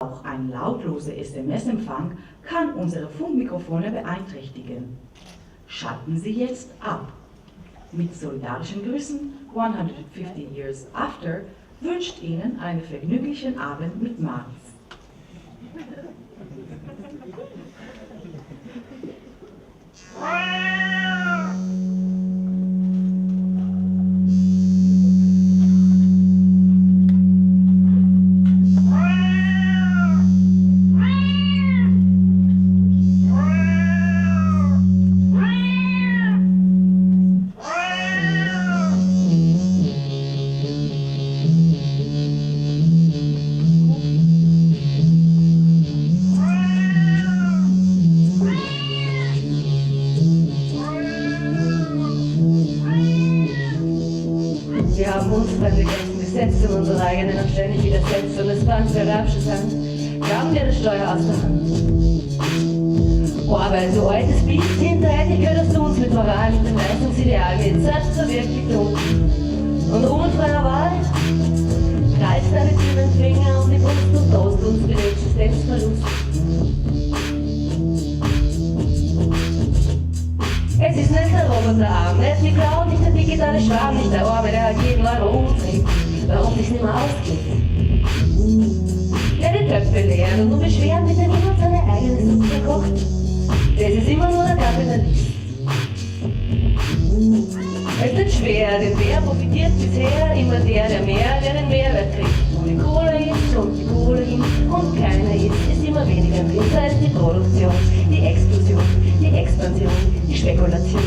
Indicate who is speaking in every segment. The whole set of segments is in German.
Speaker 1: Auch ein lautloser SMS-Empfang kann unsere Funkmikrofone beeinträchtigen. Schalten Sie jetzt ab. Mit solidarischen Grüßen, 150 Years After, wünscht Ihnen einen vergnüglichen Abend mit Mars.
Speaker 2: In unsere eigenen und ständig widersetzt und es kann für Rapsches Hand. Glauben wir das Steuer aus der Hand. Boah, weil so altes Biest hinterhältig gehört zu uns mit Moral, mit dem Leistungsideal, mit Satz zur Wirklichkeit. Und Ruhm und freier Wahl kreist deine dünnen Finger um die Brust und drohst uns mit Existenzverlust. Es ist nicht der Roboterarm, nicht die Cloud, nicht der digitale Schwarm, nicht der Arme, der halt jeden Euro umträgt. Warum sich's nicht mehr ausgeht? Ja, die Töpfe leeren und nur beschweren, wenn niemand seine eigene Suppe kocht. Das ist immer nur der Kapitalist. Es ist nicht schwer, denn wer profitiert bisher? Immer der mehr, der den Mehrwert kriegt. Und die Kohle ist und die Kohle hin und keiner ist immer weniger im Wind. Da ist die Produktion, die Explosion, die Expansion, die Spekulation.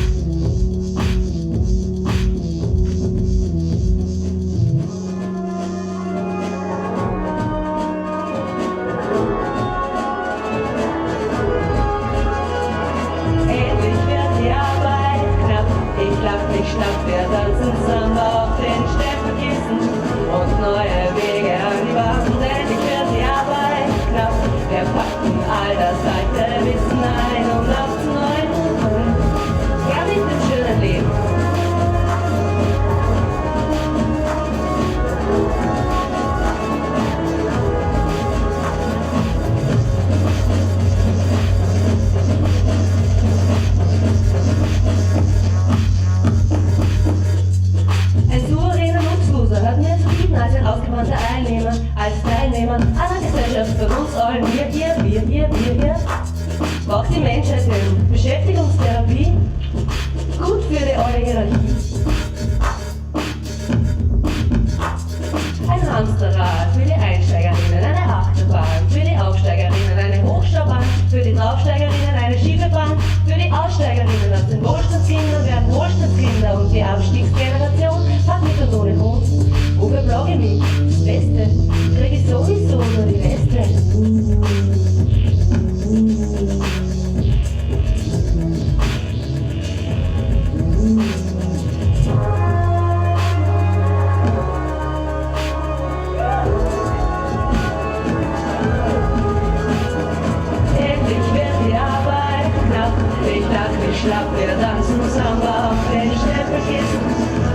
Speaker 2: Braucht die Menschheit denn Beschäftigungstherapie? Gut für die alte Hierarchie. Ein Hamsterrad für die Einsteigerinnen, eine Achterbahn für die Aufsteigerinnen, eine Hochschaubahn für die Draufsteigerinnen, eine Schiebebahn für die Aussteigerinnen. Aus den Wohlstandskindern werden Wohlstandskinder und die Abstiegsgeneration hat mit und ohne Hund. Wofür blogge ich mich? Das Beste. Krieg ich sowieso nur die Weste. Schlapp, wir tanzen Samba auf den Steppekissen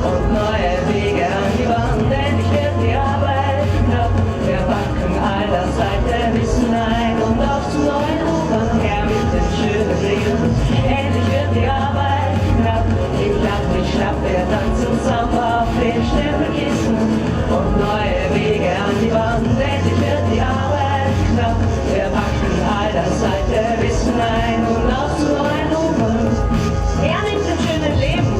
Speaker 2: und neue Wege an die Wand. Endlich wird die Arbeit knapp, wir packen all das alte Wissen ein und auf zu neuen Ufern her mit den schönen Blicken. Endlich wird die Arbeit knapp, ich schlapp, wir tanzen Samba auf den Steppekissen und neue Wege an die Wand. Endlich wird die Arbeit knapp, wir packen all das alte Wissen ein und auf zu neuen Ufern. Ja, mit dem schönen Leben.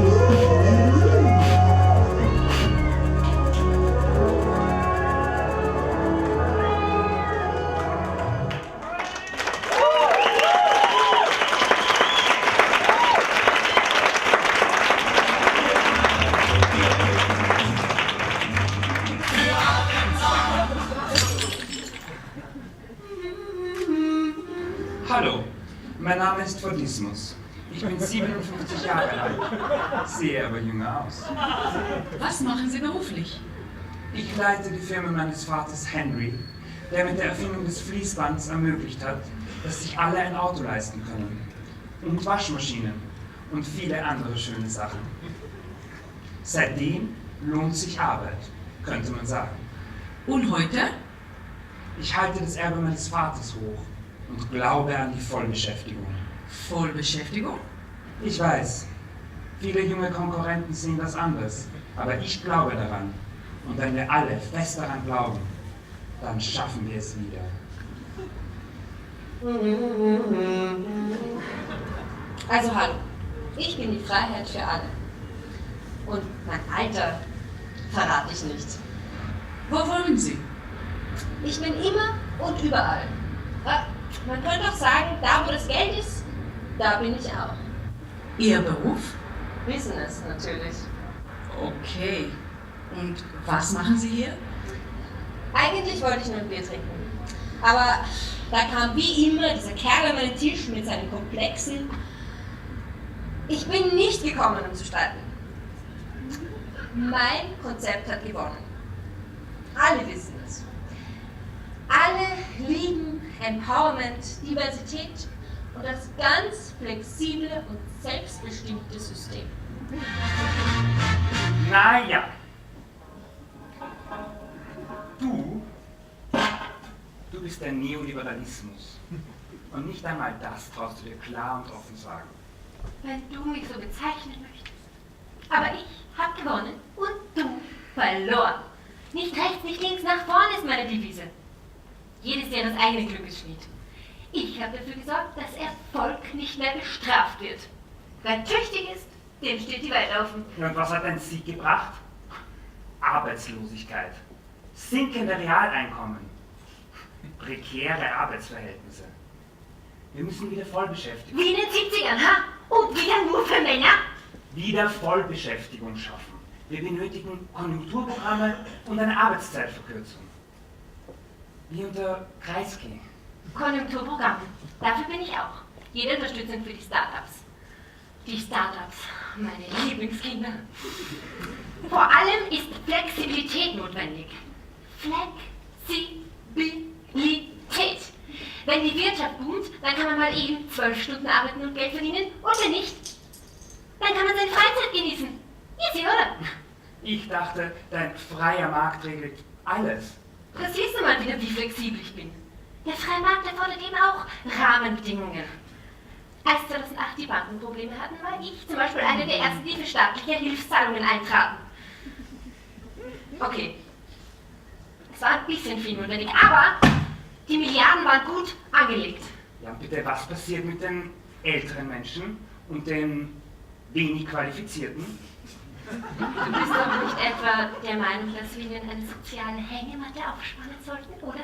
Speaker 3: Hallo, mein Name ist Fordismus. Ich bin 57 Jahre alt, sehe aber jünger aus.
Speaker 4: Was machen Sie beruflich?
Speaker 3: Ich leite die Firma meines Vaters Henry, der mit der Erfindung des Fließbands ermöglicht hat, dass sich alle ein Auto leisten können. Und Waschmaschinen und viele andere schöne Sachen. Seitdem lohnt sich Arbeit, könnte man sagen.
Speaker 4: Und heute?
Speaker 3: Ich halte das Erbe meines Vaters hoch und glaube an die Vollbeschäftigung.
Speaker 4: Vollbeschäftigung?
Speaker 3: Ich weiß, viele junge Konkurrenten sehen das anders, aber ich glaube daran. Und wenn wir alle fest daran glauben, dann schaffen wir es wieder.
Speaker 5: Also hallo, ich bin die Freiheit für alle. Und mein Alter verrate ich nicht.
Speaker 4: Wo wohnen Sie?
Speaker 5: Ich bin immer und überall. Man könnte auch sagen, da wo das Geld ist, da bin ich auch.
Speaker 4: Ihr Beruf?
Speaker 5: Business natürlich.
Speaker 4: Okay. Und was machen Sie hier?
Speaker 5: Eigentlich wollte ich nur ein Bier trinken. Aber da kam wie immer dieser Kerl an meinen Tisch mit seinen Komplexen. Ich bin nicht gekommen, um zu streiten. Mein Konzept hat gewonnen. Alle wissen es. Alle lieben Empowerment, Diversität und das ganz flexible und selbstbestimmte System.
Speaker 3: Naja. Du bist der Neoliberalismus. Und nicht einmal das traust du dir klar und offen sagen.
Speaker 6: Wenn du mich so bezeichnen möchtest. Aber ich habe gewonnen und du verloren. Nicht rechts, nicht links, nach vorn ist meine Devise. Jedes Jahr das eigene Glückes Schmied. Ich habe dafür gesorgt, dass Erfolg nicht mehr bestraft wird. Wer tüchtig ist, dem steht die Welt offen.
Speaker 3: Und was hat ein Sieg gebracht? Arbeitslosigkeit, sinkende Realeinkommen, prekäre Arbeitsverhältnisse. Wir müssen wieder Vollbeschäftigung.
Speaker 6: Wie in den 70ern, ha? Und wieder nur für Männer?
Speaker 3: Wieder Vollbeschäftigung schaffen. Wir benötigen Konjunkturprogramme und eine Arbeitszeitverkürzung. Wie unter Kreisky.
Speaker 6: Konjunkturprogramm. Dafür bin ich auch. Jede Unterstützung für die Startups. Die Startups, meine Lieblingskinder. Vor allem ist Flexibilität notwendig. Flexibilität. Wenn die Wirtschaft boomt, dann kann man mal eben 12 Stunden arbeiten und Geld verdienen. Und wenn nicht, dann kann man seine Freizeit genießen. Easy, oder?
Speaker 3: Ich dachte, dein freier Markt regelt alles.
Speaker 6: Da siehst du mal wieder, wie flexibel ich bin. Der freie Markt erfordert eben auch Rahmenbedingungen. Als 2008 die Banken Probleme hatten, war ich zum Beispiel eine der ersten, die für staatliche Hilfszahlungen eintraten. Okay, es war ein bisschen viel notwendig, aber die Milliarden waren gut angelegt.
Speaker 3: Ja, und bitte, was passiert mit den älteren Menschen und den wenig Qualifizierten?
Speaker 6: Du bist doch nicht etwa der Meinung, dass wir ihnen eine soziale Hängematte aufspannen sollten, oder?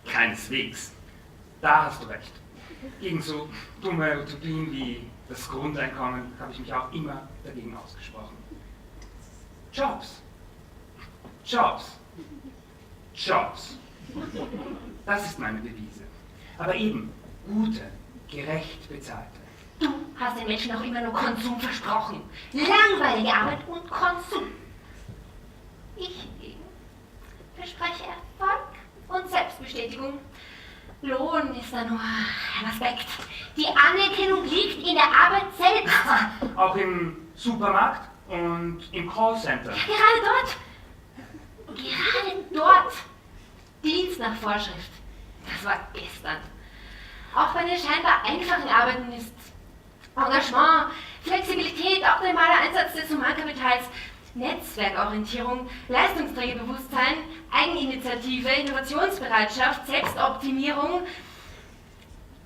Speaker 3: Keineswegs. Da hast du recht. Gegen so dumme Utopien wie das Grundeinkommen habe ich mich auch immer dagegen ausgesprochen. Jobs. Jobs. Jobs. Das ist meine Devise. Aber eben gute, gerecht bezahlte.
Speaker 6: Du hast den Menschen auch immer nur Konsum versprochen. Langweilige Arbeit und Konsum. Ich hingegen verspreche Erfolg und Selbstbestätigung. Lohn ist da nur ein Aspekt. Die Anerkennung liegt in der Arbeit selbst.
Speaker 3: Auch im Supermarkt und im Callcenter.
Speaker 6: Ja, gerade dort. Dienst nach Vorschrift. Das war gestern. Auch bei den scheinbar einfachen Arbeiten ist Engagement, Flexibilität, optimaler Einsatz des Humankapitals, Netzwerkorientierung, Leistungsträgerbewusstsein, Eigeninitiative, Innovationsbereitschaft, Selbstoptimierung,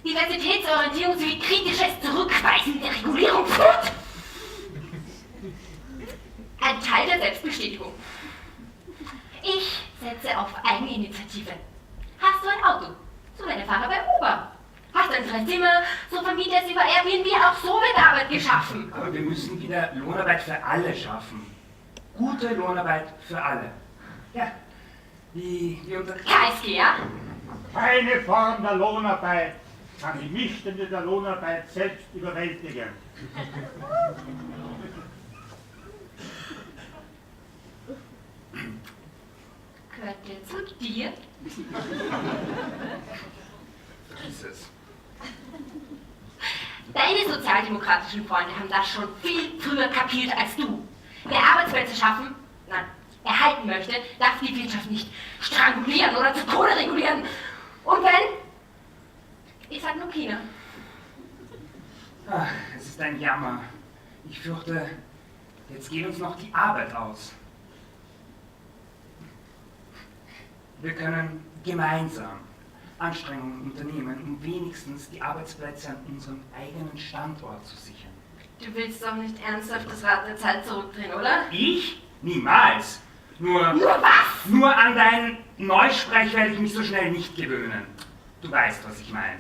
Speaker 6: Diversitätsorientierung sowie kritisches Zurückweisen der Regulierung. Ein Teil der Selbstbestätigung. Ich setze auf Eigeninitiative. Hast du ein Auto? So werde Fahrer bei Uber. Hast du ein freies Zimmer? So vermiete es über Airbnb. Auch so wird Arbeit geschaffen.
Speaker 3: Aber wir müssen wieder Lohnarbeit für alle schaffen. Gute Lohnarbeit für alle. Ja, wie unter
Speaker 6: KSG, ja?
Speaker 7: Keine Form der Lohnarbeit kann die Missstände der Lohnarbeit selbst überwältigen.
Speaker 6: Gehört der zu dir?
Speaker 3: dieses.
Speaker 6: Deine sozialdemokratischen Freunde haben das schon viel früher kapiert als du. Wer Arbeitsplätze schaffen, nein, erhalten möchte, darf die Wirtschaft nicht strangulieren oder zu Tode regulieren. Und wenn? Ich sag nur China.
Speaker 3: Ach, es ist ein Jammer. Ich fürchte, jetzt geht uns noch die Arbeit aus. Wir können gemeinsam Anstrengungen unternehmen, um wenigstens die Arbeitsplätze an unserem eigenen Standort zu sichern.
Speaker 6: Du willst doch nicht ernsthaft das Rad der Zeit zurückdrehen, oder?
Speaker 3: Ich? Niemals. Nur
Speaker 6: was?
Speaker 3: Nur an deinen Neusprech werde ich mich so schnell nicht gewöhnen. Du weißt, was ich meine.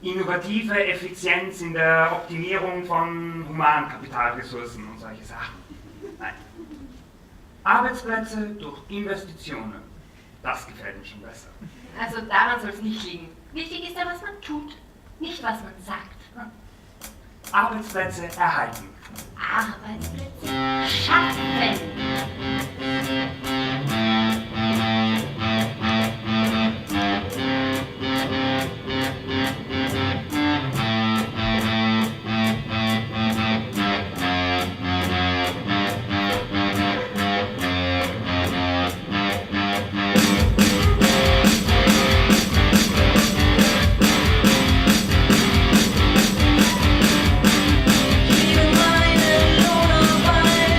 Speaker 3: Innovative Effizienz in der Optimierung von Humankapitalressourcen und solche Sachen. Nein. Arbeitsplätze durch Investitionen. Das gefällt mir schon besser.
Speaker 6: Also daran soll es nicht liegen. Wichtig ist ja, was man tut, nicht was man sagt.
Speaker 3: Arbeitsplätze erhalten.
Speaker 6: Arbeitsplätze schaffen.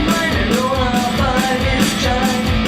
Speaker 2: Meine Lohnarbeit ist Schein.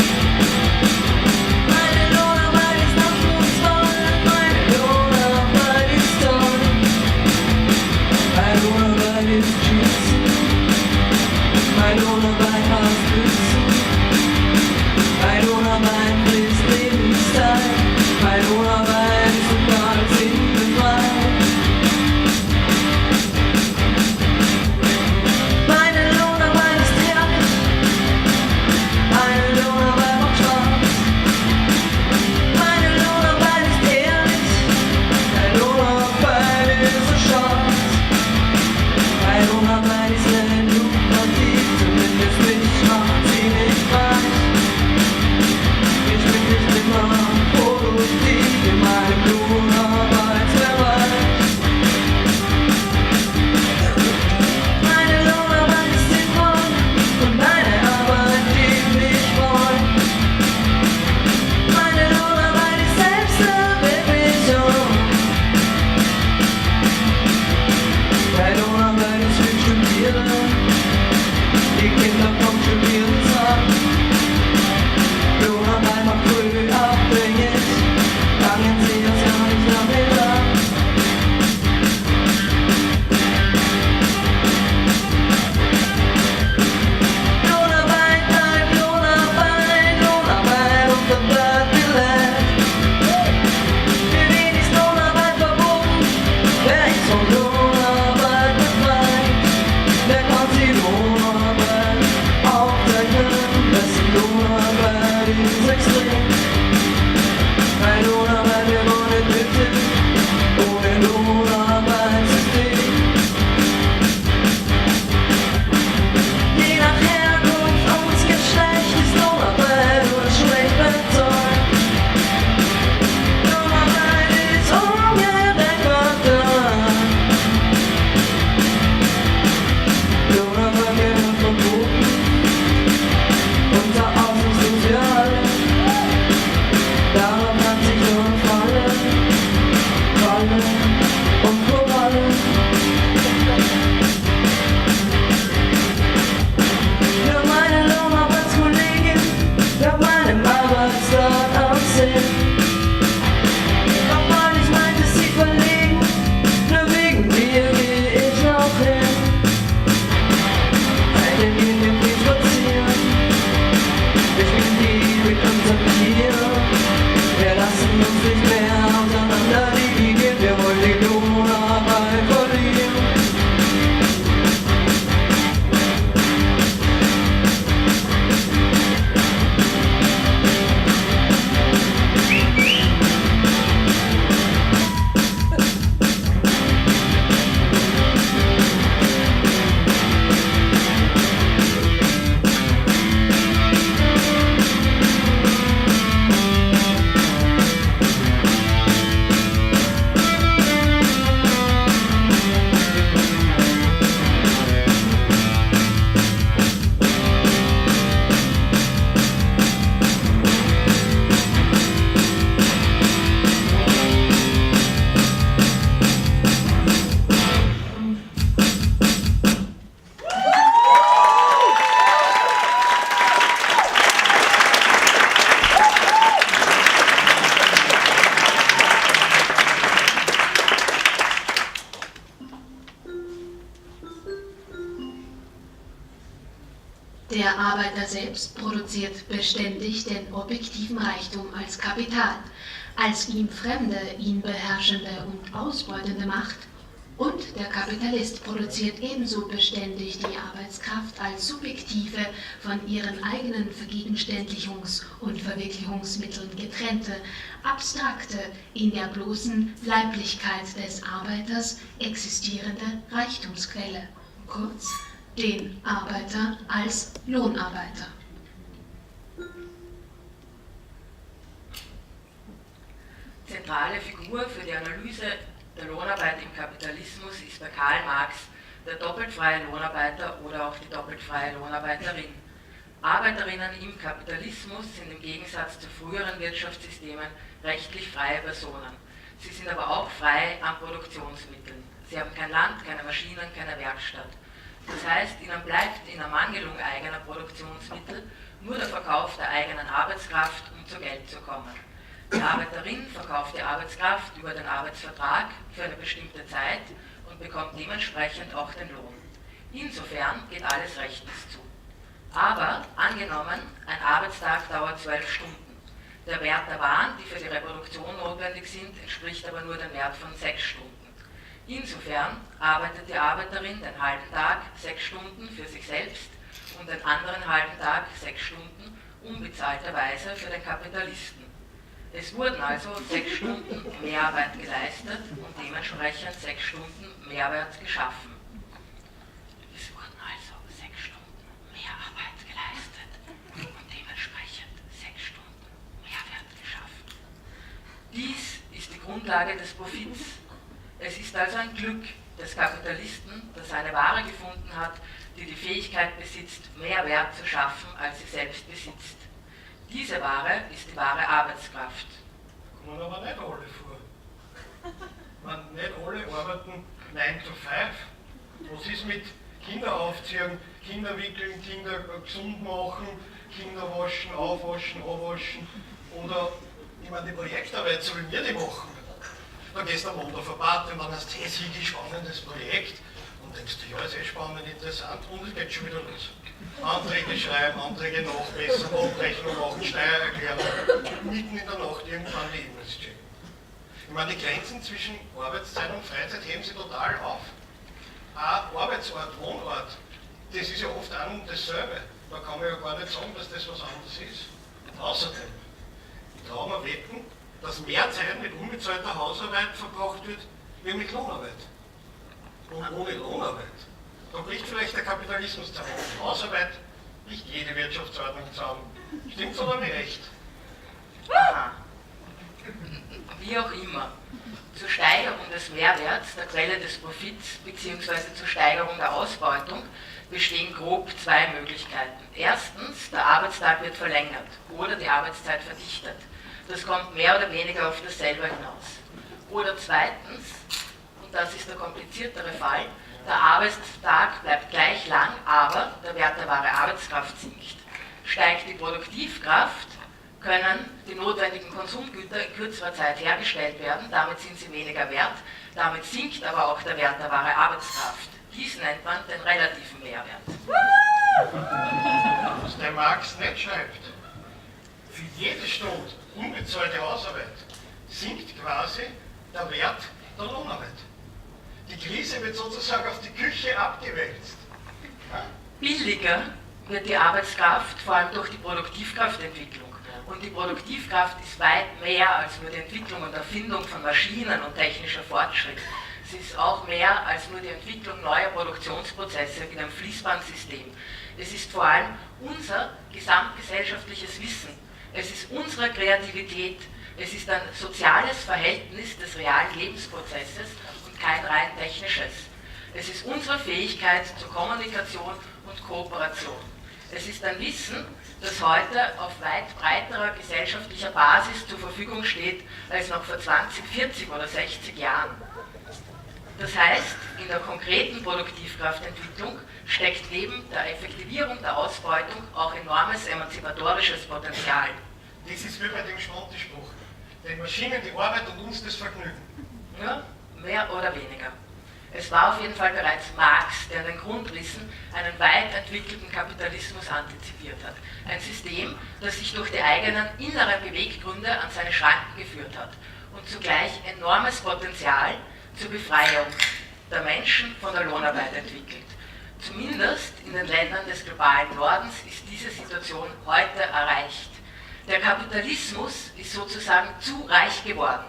Speaker 8: Der Arbeiter selbst produziert beständig den objektiven Reichtum als Kapital, als ihm fremde, ihn beherrschende und ausbeutende Macht. Und der Kapitalist produziert ebenso beständig die Arbeitskraft als subjektive, von ihren eigenen Vergegenständlichungs- und Verwirklichungsmitteln getrennte, abstrakte, in der bloßen Leiblichkeit des Arbeiters existierende Reichtumsquelle, kurz den Arbeiter als Lohnarbeiter.
Speaker 9: Zentrale Figur für die Analyse der Lohnarbeit im Kapitalismus ist bei Karl Marx der doppelt freie Lohnarbeiter oder auch die doppelt freie Lohnarbeiterin. Arbeiterinnen im Kapitalismus sind im Gegensatz zu früheren Wirtschaftssystemen rechtlich freie Personen. Sie sind aber auch frei an Produktionsmitteln. Sie haben kein Land, keine Maschinen, keine Werkstatt. Das heißt, ihnen bleibt in Ermangelung eigener Produktionsmittel nur der Verkauf der eigenen Arbeitskraft, um zu Geld zu kommen. Die Arbeiterin verkauft die Arbeitskraft über den Arbeitsvertrag für eine bestimmte Zeit und bekommt dementsprechend auch den Lohn. Insofern geht alles rechtens zu. Aber angenommen, ein Arbeitstag dauert 12 Stunden. Der Wert der Waren, die für die Reproduktion notwendig sind, entspricht aber nur dem Wert von 6 Stunden. Insofern arbeitet die Arbeiterin den halben Tag 6 Stunden für sich selbst und den anderen halben Tag 6 Stunden unbezahlterweise für den Kapitalisten. Es wurden also 6 Stunden Mehrarbeit geleistet und dementsprechend 6 Stunden Mehrwert geschaffen. Es wurden also 6 Stunden Mehrarbeit geleistet und dementsprechend 6 Stunden Mehrwert geschaffen. Dies ist die Grundlage des Profits. Es ist also ein Glück des Kapitalisten, dass er eine Ware gefunden hat, die die Fähigkeit besitzt, mehr Wert zu schaffen, als sie selbst besitzt. Diese Ware ist die wahre Arbeitskraft.
Speaker 10: Kommen aber nicht alle vor. Nicht alle arbeiten 9 to 5. Was ist mit Kinder aufziehen, Kinder wickeln, Kinder gesund machen, Kinder waschen, aufwaschen, abwaschen? Oder, ich meine, die Projektarbeit sollen wir die machen. Da gehst du am Abend auf eine Party und dann hast du, hey, ein spannendes Projekt. Und denkst du, ja, ist spannend, interessant, und es geht schon wieder los. Anträge schreiben, Anträge nachbessern, Abrechnung machen, Steuererklärung, mitten in der Nacht irgendwann die E-Mails checken. Ich meine, die Grenzen zwischen Arbeitszeit und Freizeit heben sich total auf. Auch Arbeitsort, Wohnort, das ist ja oft ein und dasselbe. Da kann man ja gar nicht sagen, dass das was anderes ist. Außerdem, ich traue mir wetten, dass mehr Zeit mit unbezahlter Hausarbeit verbracht wird, wie mit Lohnarbeit. Und ohne Lohnarbeit, da bricht vielleicht der Kapitalismus zusammen. Hausarbeit bricht jede Wirtschaftsordnung zusammen. Stimmt's oder nicht recht?
Speaker 9: Aha. Wie auch immer. Zur Steigerung des Mehrwerts, der Quelle des Profits bzw. zur Steigerung der Ausbeutung bestehen grob 2 Möglichkeiten. Erstens, der Arbeitstag wird verlängert oder die Arbeitszeit verdichtet. Das kommt mehr oder weniger auf dasselbe hinaus. Oder zweitens, und das ist der kompliziertere Fall, der Arbeitstag bleibt gleich lang, aber der Wert der wahre Arbeitskraft sinkt. Steigt die Produktivkraft, können die notwendigen Konsumgüter in kürzerer Zeit hergestellt werden, damit sind sie weniger wert, damit sinkt aber auch der Wert der wahre Arbeitskraft. Dies nennt man den relativen Mehrwert.
Speaker 10: Was der Marx nicht schreibt, für jede Stunde unbezahlte Hausarbeit sinkt quasi der Wert der Lohnarbeit. Die Krise wird sozusagen auf die Küche abgewälzt.
Speaker 9: Billiger wird die Arbeitskraft vor allem durch die Produktivkraftentwicklung. Und die Produktivkraft ist weit mehr als nur die Entwicklung und Erfindung von Maschinen und technischer Fortschritt. Sie ist auch mehr als nur die Entwicklung neuer Produktionsprozesse wie dem Fließbandsystem. Es ist vor allem unser gesamtgesellschaftliches Wissen. Es ist unsere Kreativität. Es ist ein soziales Verhältnis des realen Lebensprozesses und kein rein technisches. Es ist unsere Fähigkeit zur Kommunikation und Kooperation. Es ist ein Wissen, das heute auf weit breiterer gesellschaftlicher Basis zur Verfügung steht, als noch vor 20, 40 oder 60 Jahren. Das heißt, in der konkreten Produktivkraftentwicklung steckt neben der Effektivierung der Ausbeutung auch enormes emanzipatorisches Potenzial.
Speaker 10: Das ist wie bei dem Schwanti-Spruch. Den Maschinen die Arbeit und uns das Vergnügen.
Speaker 9: Ja, mehr oder weniger. Es war auf jeden Fall bereits Marx, der in den Grundrissen einen weit entwickelten Kapitalismus antizipiert hat. Ein System, das sich durch die eigenen inneren Beweggründe an seine Schranken geführt hat und zugleich enormes Potenzial zur Befreiung der Menschen von der Lohnarbeit entwickelt. Zumindest in den Ländern des globalen Nordens ist diese Situation heute erreicht. Der Kapitalismus ist sozusagen zu reich geworden,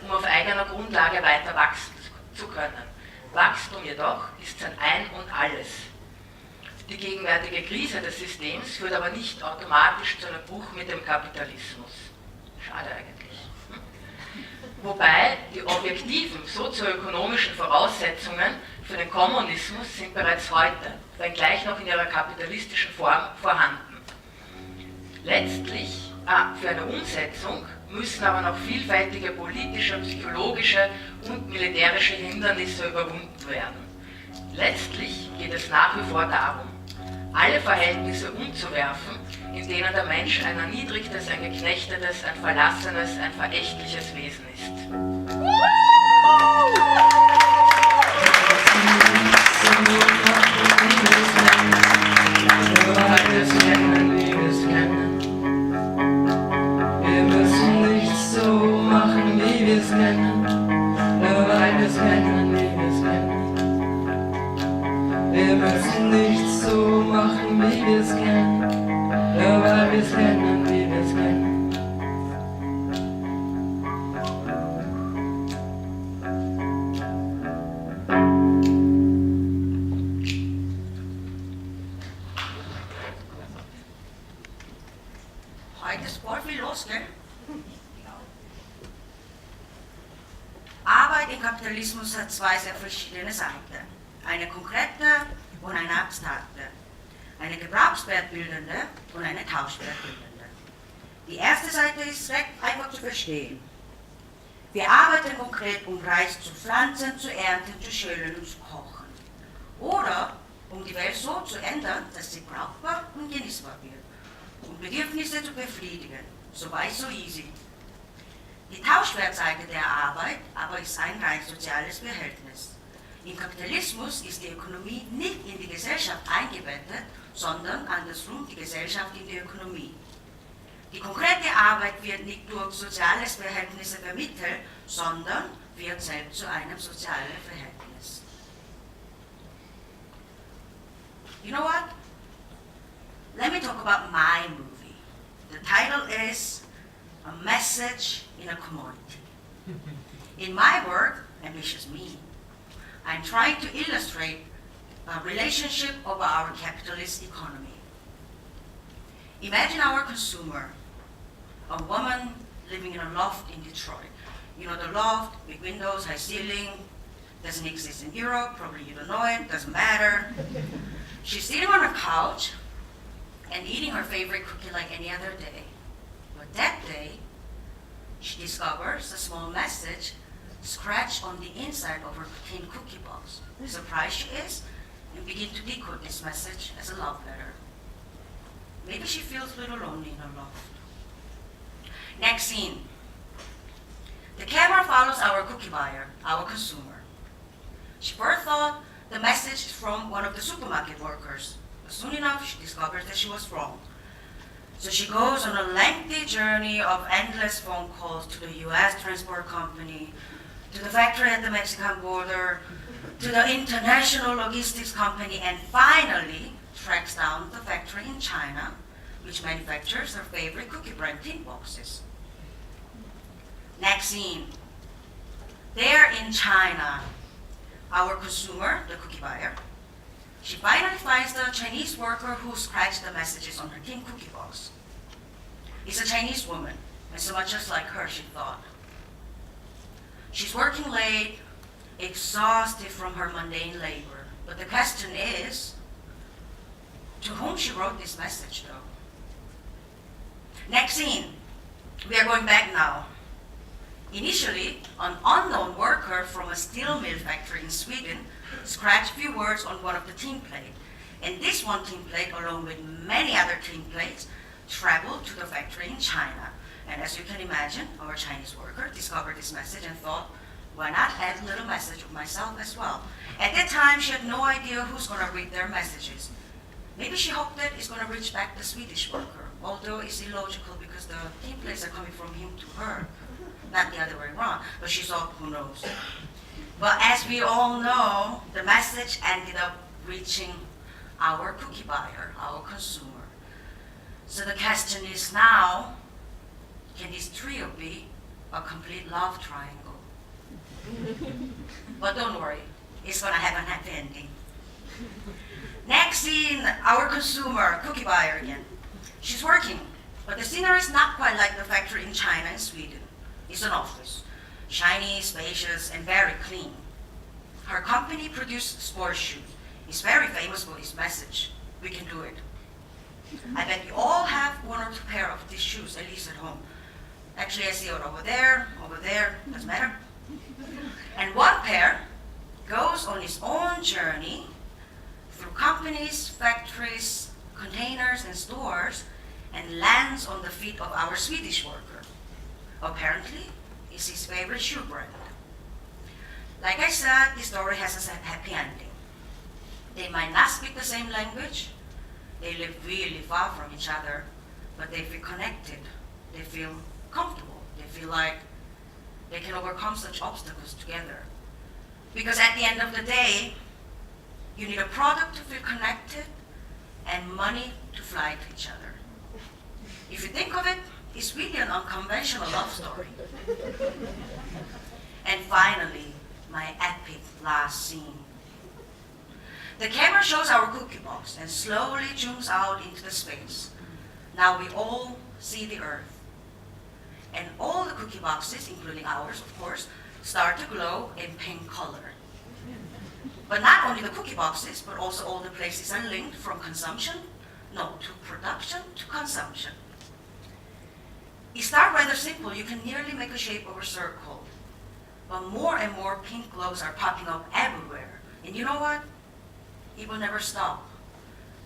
Speaker 9: um auf eigener Grundlage weiter wachsen zu können. Wachstum jedoch ist sein Ein und Alles. Die gegenwärtige Krise des Systems führt aber nicht automatisch zu einem Bruch mit dem Kapitalismus. Schade eigentlich. Wobei die objektiven sozioökonomischen Voraussetzungen für den Kommunismus sind bereits heute, wenngleich noch in ihrer kapitalistischen Form, vorhanden. Letztlich, für eine Umsetzung müssen aber noch vielfältige politische, psychologische und militärische Hindernisse überwunden werden. Letztlich geht es nach wie vor darum, alle Verhältnisse umzuwerfen, in denen der Mensch ein erniedrigtes, ein geknechtetes, ein verlassenes, ein verächtliches Wesen ist.
Speaker 2: Wir müssen nicht so machen, wie wir es kennen, nur weil wir es kennen, wie wir es kennen. Wir müssen nicht so machen, wie wir es kennen, nur weil wir es kennen, wie wir es kennen.
Speaker 11: Heute ist voll viel los, gell? Arbeit im Kapitalismus hat zwei sehr verschiedene Seiten. Eine konkrete und eine abstrakte. Eine gebrauchswertbildende und eine tauschwertbildende. Die erste Seite ist recht einfach zu verstehen. Wir arbeiten konkret, um Reis zu pflanzen, zu ernten, zu schälen und zu kochen. Oder um die Welt so zu ändern, dass sie brauchbar und genießbar wird. Um Bedürfnisse zu befriedigen. So weit, so easy. Die Tauschwertseite der Arbeit aber ist ein rein soziales Verhältnis. Im Kapitalismus ist die Ökonomie nicht in die Gesellschaft eingebettet, sondern andersrum die Gesellschaft in die Ökonomie. Die konkrete Arbeit wird nicht durch soziales Verhältnisse vermittelt, sondern wird selbst zu einem sozialen Verhältnis. You know what? Let me talk about my movie. The title is A Message in a Commodity. In my work, Ambitious Me, I'm trying to illustrate a relationship of our capitalist economy. Imagine our consumer, a woman living in a loft in Detroit. You know the loft, big windows, high ceiling, doesn't exist in Europe, probably you don't know it, doesn't matter. She's sitting on a couch and eating her favorite cookie like any other day. But that day, she discovers a small message scratched on the inside of her tin cookie box. Surprised she is, and begin to decode this message as a love letter. Maybe she feels a little lonely in her loft. Next scene. The camera follows our cookie buyer, our consumer. She first thought the message is from one of the supermarket workers. But soon enough, she discovers that she was wrong. So she goes on a lengthy journey of endless phone calls to the US transport company, to the factory at the Mexican border, to the international logistics company, and finally tracks down the factory in China, which manufactures her favorite cookie brand tin boxes. Next scene. There in China, our consumer, the cookie buyer, she finally finds the Chinese worker who scratched the messages on her tin cookie box. It's a Chinese woman, and so much just like her, she thought. She's working late, exhausted from her mundane labor. But the question is, to whom she wrote this message, though? Next scene. We are going back now. Initially, an unknown worker from a steel mill factory in Sweden scratched a few words on one of the tin plates. And this one tin plate, along with many other tin plates, traveled to the factory in China. And as you can imagine, our Chinese worker discovered this message and thought, why not add a little message of myself as well? At that time, she had no idea who's going to read their messages. Maybe she hoped that it's going to reach back the Swedish worker, although it's illogical because the templates are coming from him to her, not the other way around. But she thought, who knows? But as we all know, the message ended up reaching our cookie buyer, our consumer. So the question is now, can this trio be a complete love triangle? But don't worry, it's going to have a happy ending. Next scene, our consumer, cookie buyer again. She's working, but the scenery is not quite like the factory in China and Sweden. It's an office, shiny, spacious, and very clean. Her company produces sports shoes. It's very famous for its message. We can do it. I bet you all have one or two pair of these shoes, at least at home. Actually, I see it over there, doesn't matter. And one pair goes on its own journey through companies, factories, containers, and stores, and lands on the feet of our Swedish worker. Apparently, it's his favorite shoe brand. Like I said, this story has a happy ending. They might not speak the same language, they live really far from each other, but they feel connected, they feel comfortable, they feel like they can overcome such obstacles together. Because at the end of the day, you need a product to feel connected and money to fly to each other. If you think of it, it's really an unconventional love story. And finally, my epic last scene. The camera shows our cookie box and slowly zooms out into the space. Now we all see the earth. And all the cookie boxes, including ours, of course, start to glow in pink color. But not only the cookie boxes, but also all the places are linked from to production to consumption. It starts rather simple. You can nearly make a shape of a circle. But more and more pink glows are popping up everywhere. And you know what? It will never stop.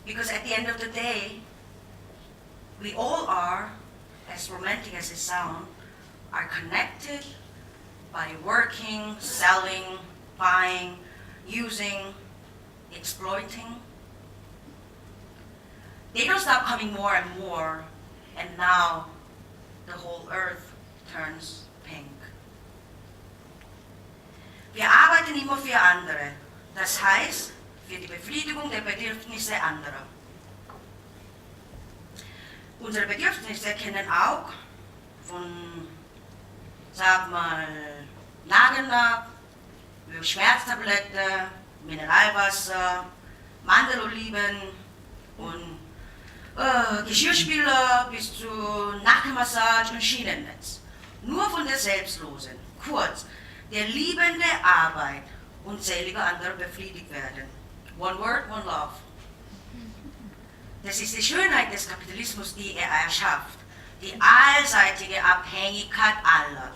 Speaker 11: Because at the end of the day, we all are, as romantic as it sounds, are connected by working, selling, buying, using, exploiting. They don't stop coming more and more, and now the whole earth turns pink. Wir arbeiten immer für andere, das heißt für die Befriedigung der Bedürfnisse anderer. Unsere Bedürfnisse kennen auch von, sag mal, Nagellack, Schmerztablette, Mineralwasser, Mandeloliven und Geschirrspüler bis zu Nackenmassage und Schienennetz. Nur von der Selbstlosen, kurz, der liebende Arbeit unzählige andere befriedigt werden. One word, one love. Das ist die Schönheit des Kapitalismus, die er erschafft. Die allseitige Abhängigkeit aller.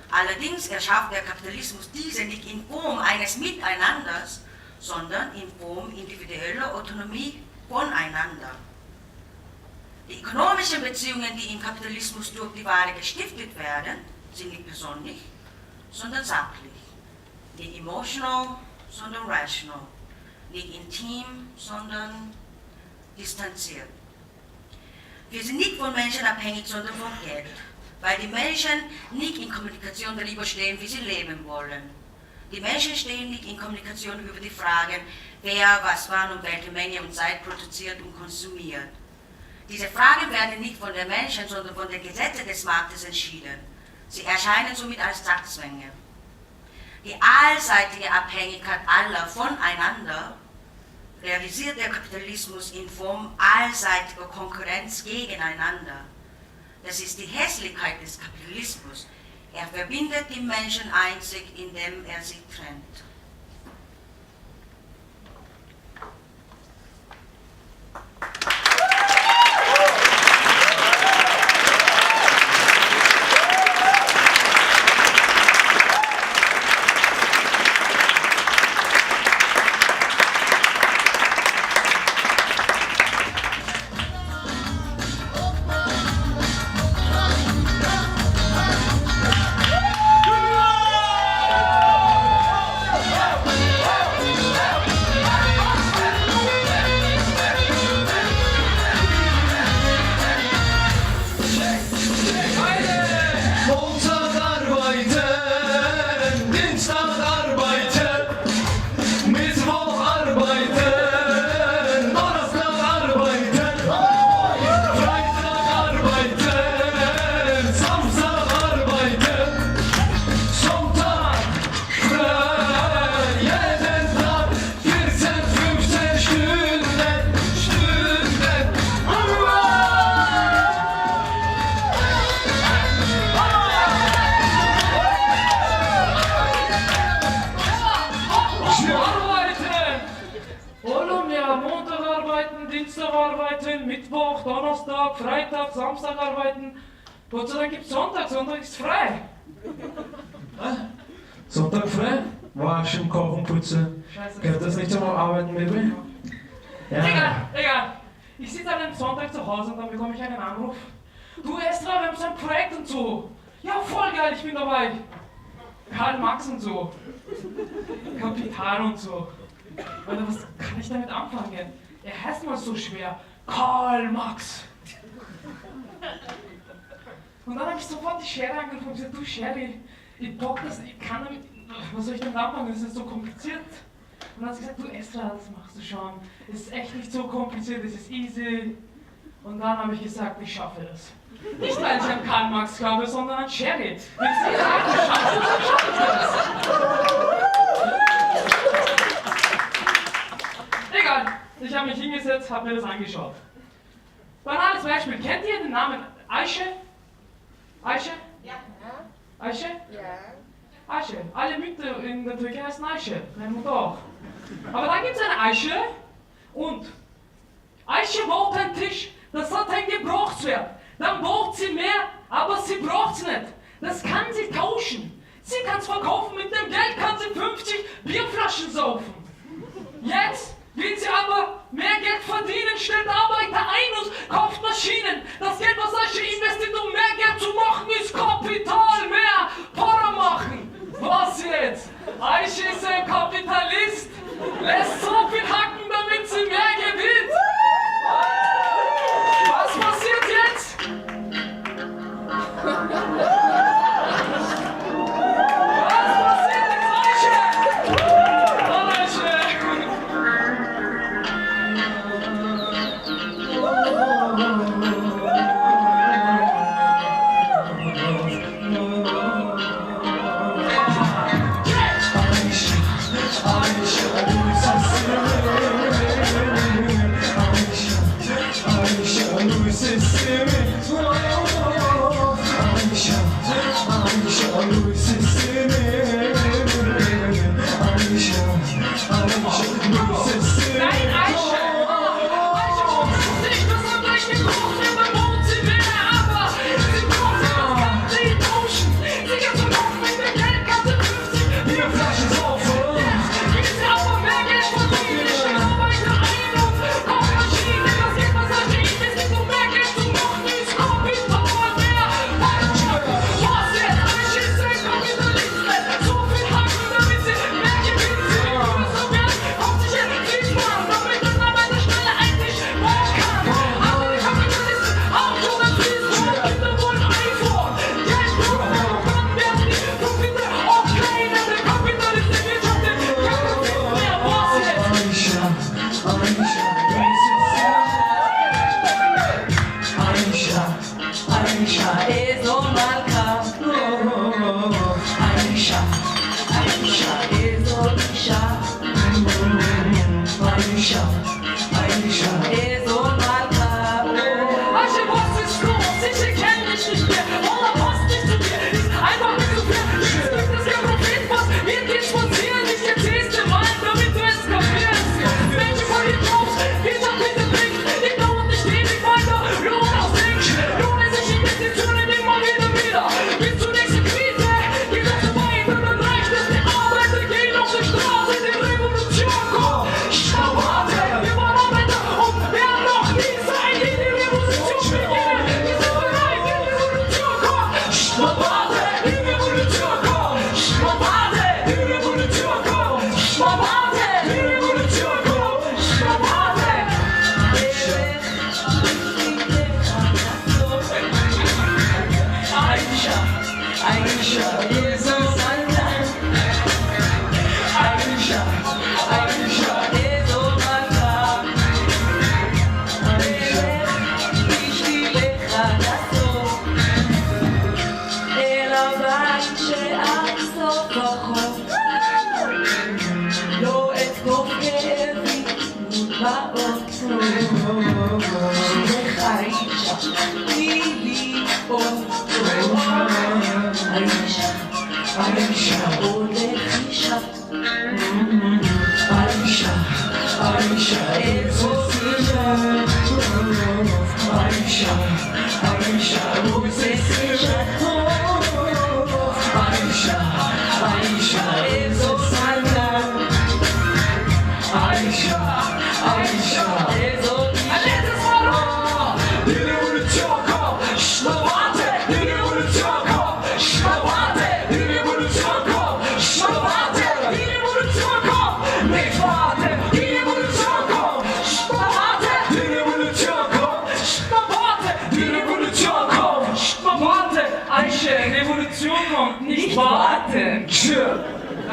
Speaker 11: Allerdings erschafft der Kapitalismus diese nicht in Form eines Miteinanders, sondern in Form individueller Autonomie voneinander. Die ökonomischen Beziehungen, die im Kapitalismus durch die Ware gestiftet werden, sind nicht persönlich, sondern sachlich. Nicht emotional, sondern rational. Nicht intim, sondern distanziert. Wir sind nicht von Menschen abhängig, sondern vom Geld, weil die Menschen nicht in Kommunikation darüber stehen, wie sie leben wollen. Die Menschen stehen nicht in Kommunikation über die Fragen, wer, was, wann und welche Menge und Zeit produziert und konsumiert. Diese Fragen werden nicht von den Menschen, sondern von den Gesetzen des Marktes entschieden. Sie erscheinen somit als Sachzwänge. Die allseitige Abhängigkeit aller voneinander realisiert der Kapitalismus in Form allseitiger Konkurrenz gegeneinander. Das ist die Hässlichkeit des Kapitalismus. Er verbindet die Menschen einzig, indem er sie trennt.
Speaker 12: Dienstag arbeiten, Mittwoch, Donnerstag, Freitag, Samstag arbeiten. Gott sei Dank gibt's Sonntag, Sonntag ist frei.
Speaker 13: Sonntag frei? Waschen, kochen, putzen.
Speaker 12: Scheiße.
Speaker 13: Gehört das nicht zum Arbeiten, Baby? Ja.
Speaker 12: Egal. Ich sitze an einem Sonntag zu Hause und dann bekomme ich einen Anruf. Du Esra, wir haben so ein Projekt und so. Ja, voll geil, ich bin dabei. Karl Marx und so. Kapital und so. Alter, was kann ich damit anfangen? Er heißt mal so schwer. Karl Marx. Und dann habe ich sofort die Sheri angerufen und gesagt, du Sheri, ich bock das, ich kann damit, was soll ich damit anfangen, das ist so kompliziert. Und dann hat sie gesagt, du Esra, das machst du schon. Es ist echt nicht so kompliziert, es ist easy. Und dann habe ich gesagt, ich schaffe das. Nicht, weil ich an Karl Marx glaube, sondern an Sheri. Wenn sie sagt, ich schaffe das, dann schaffe ich das. Egal, ich habe mich hingesetzt, habe mir das angeschaut. Banales Beispiel, kennt ihr den Namen Ayşe? Ayşe?
Speaker 5: Ja.
Speaker 12: Ayşe?
Speaker 5: Ja.
Speaker 12: Ayşe. Alle Mütter in der Türkei heißen Ayşe, meine Mutter auch. Aber dann gibt es eine Ayşe und Ayşe baut einen Tisch, das hat einen Gebrauchswert. Dann braucht sie mehr, aber sie braucht es nicht. Das kann sie tauschen. Sie kann es verkaufen, mit dem Geld kann sie 50 Bierflaschen saufen. Jetzt will sie aber mehr Geld verdienen, stellt Arbeiter ein und kauft Maschinen. Das Geld, was Ayşe investiert, um mehr Geld zu machen, ist Kapital, mehr Para machen. Was jetzt? Ayşe ist ein Kapitalist, lässt so viel hacken, damit sie mehr gewinnt. Was passiert jetzt? Was passiert jetzt, Ayşe? Ayşe!
Speaker 2: Ayşe, Ayşe,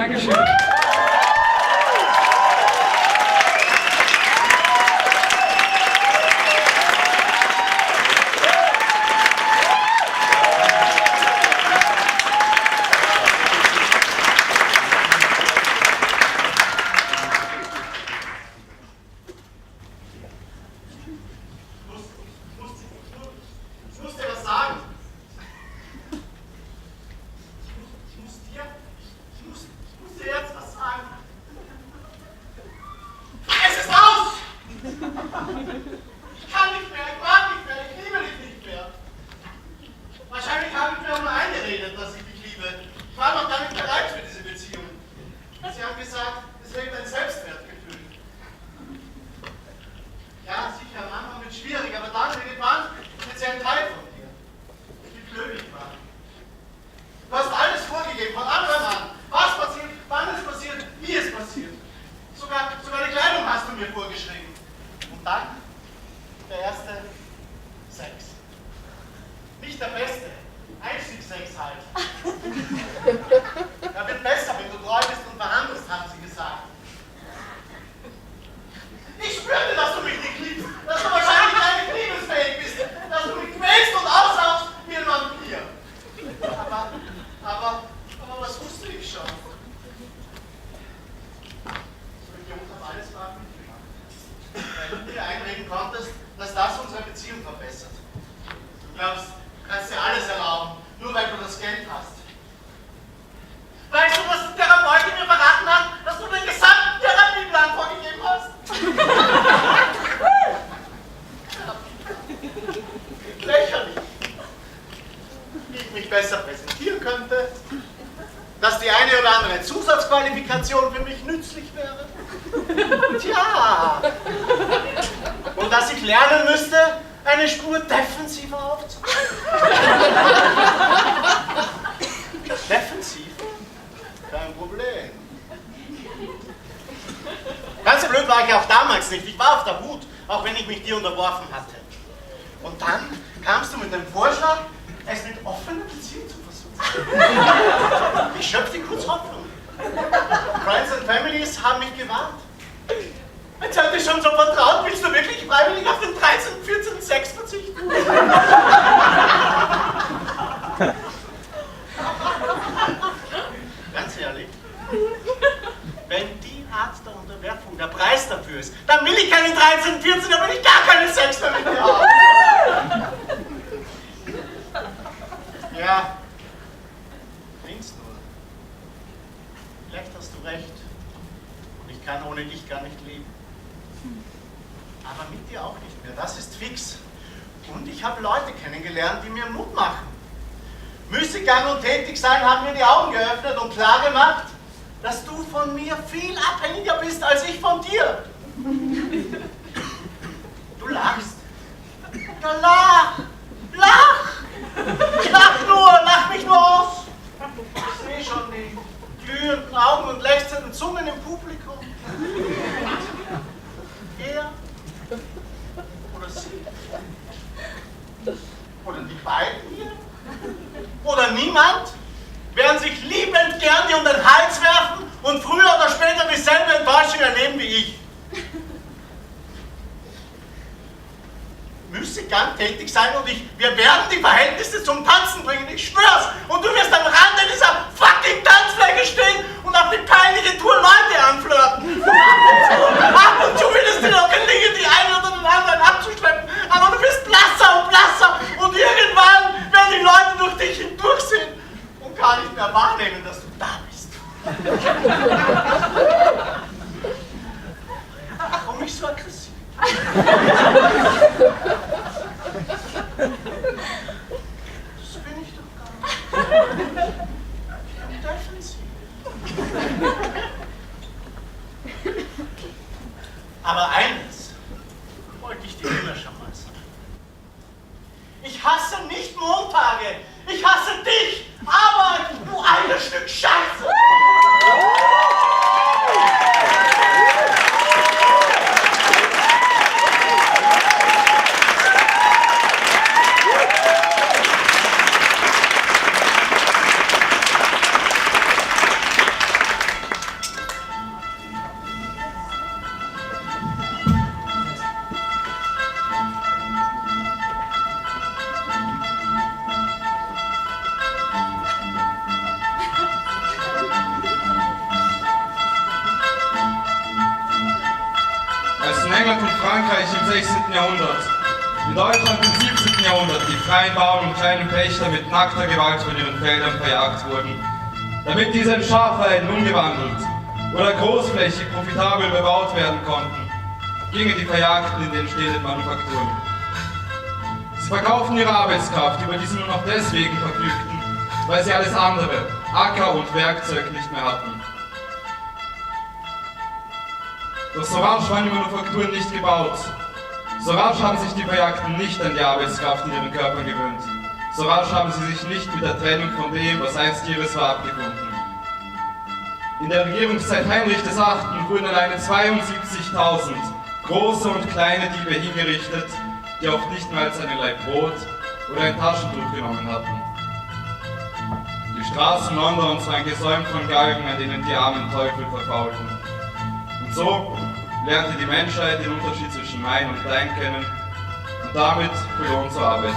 Speaker 12: Dankeschön.
Speaker 14: Zusatzqualifikation für mich nützlich wäre? Tja! Und dass ich lernen müsste, eine Spur defensiver aufzutreten. Defensiver? Kein Problem. Ganz so blöd war ich auch damals nicht. Ich war auf der Hut, auch wenn ich mich dir unterworfen hatte. Und dann kamst du mit dem Vorschlag, es mit offener Beziehung zu versuchen. Ich schöpfte kurz Hoffnung. Friends and Families haben mich gewarnt. Jetzt seid ihr schon so vertraut, willst du wirklich freiwillig auf den 13., 14., 6 verzichten? Ganz ehrlich, wenn die Art der Unterwerfung der Preis dafür ist, dann will ich keine 13., 14., dann will ich gar keine 6 mehr mit dir haben. Ja, denk's nur. Vielleicht hast du recht. Und ich kann ohne dich gar nicht leben. Aber mit dir auch nicht mehr, das ist fix. Und ich habe Leute kennengelernt, die mir Mut machen. Müßig, Gang und tätig sein haben mir die Augen geöffnet und klar gemacht, dass du von mir viel abhängiger bist als ich von dir. Du lachst. Ja, lach! Lach mich nur aus. Ich sehe schon die glühenden Augen und lechzenden Zungen im Publikum. Er oder sie? Oder die beiden hier? Oder niemand? Werden sich liebend gern die um den Hals werfen und früher oder später dieselbe Enttäuschung erleben wie ich. Müsse Gang tätig sein und wir werden die Verhältnisse zum Tanzen bringen, ich schwör's! Und du wirst am Rande dieser fucking Tanzfläche stehen und auf die peinliche Tour Leute anflirten. Ab und zu wird es dir noch gelingen, die einen oder den anderen abzuschleppen, aber du wirst blasser und blasser und irgendwann werden die Leute durch dich hindurchsehen und gar nicht mehr wahrnehmen, dass du da bist. Warum mich so aggressiv? Das bin ich doch gar nicht. Ich bin defensiv. Aber eines wollte ich dir immer schon mal sagen. Ich hasse nicht Montage, ich hasse dich, Arbeit, du altes Stück Scheiße!
Speaker 15: England und Frankreich im 16. Jahrhundert, in Deutschland im 17. Jahrhundert die freien Bauern und kleinen Pächter mit nackter Gewalt von ihren Feldern verjagt wurden, damit diese in Schafweiden umgewandelt oder großflächig profitabel bebaut werden konnten, gingen die Verjagten in den entstehenden Manufakturen. Sie verkauften ihre Arbeitskraft, über die sie nur noch deswegen verfügten, weil sie alles andere, Acker und Werkzeug, nicht mehr hatten. Doch so rasch waren die Manufakturen nicht gebaut. So rasch haben sich die Verjagten nicht an die Arbeitskraft in ihren Körpern gewöhnt. So rasch haben sie sich nicht mit der Trennung von dem, was einst ihres war, abgefunden. In der Regierungszeit Heinrich VIII. Wurden alleine 72.000 große und kleine Diebe hingerichtet, die oft nicht mehr als einen Laib Brot oder ein Taschentuch genommen hatten. Die Straßen Londons waren gesäumt von Galgen, an denen die armen Teufel verfaulten. Und so lernte die Menschheit den Unterschied zwischen mein und dein kennen und damit für Lohn zu arbeiten.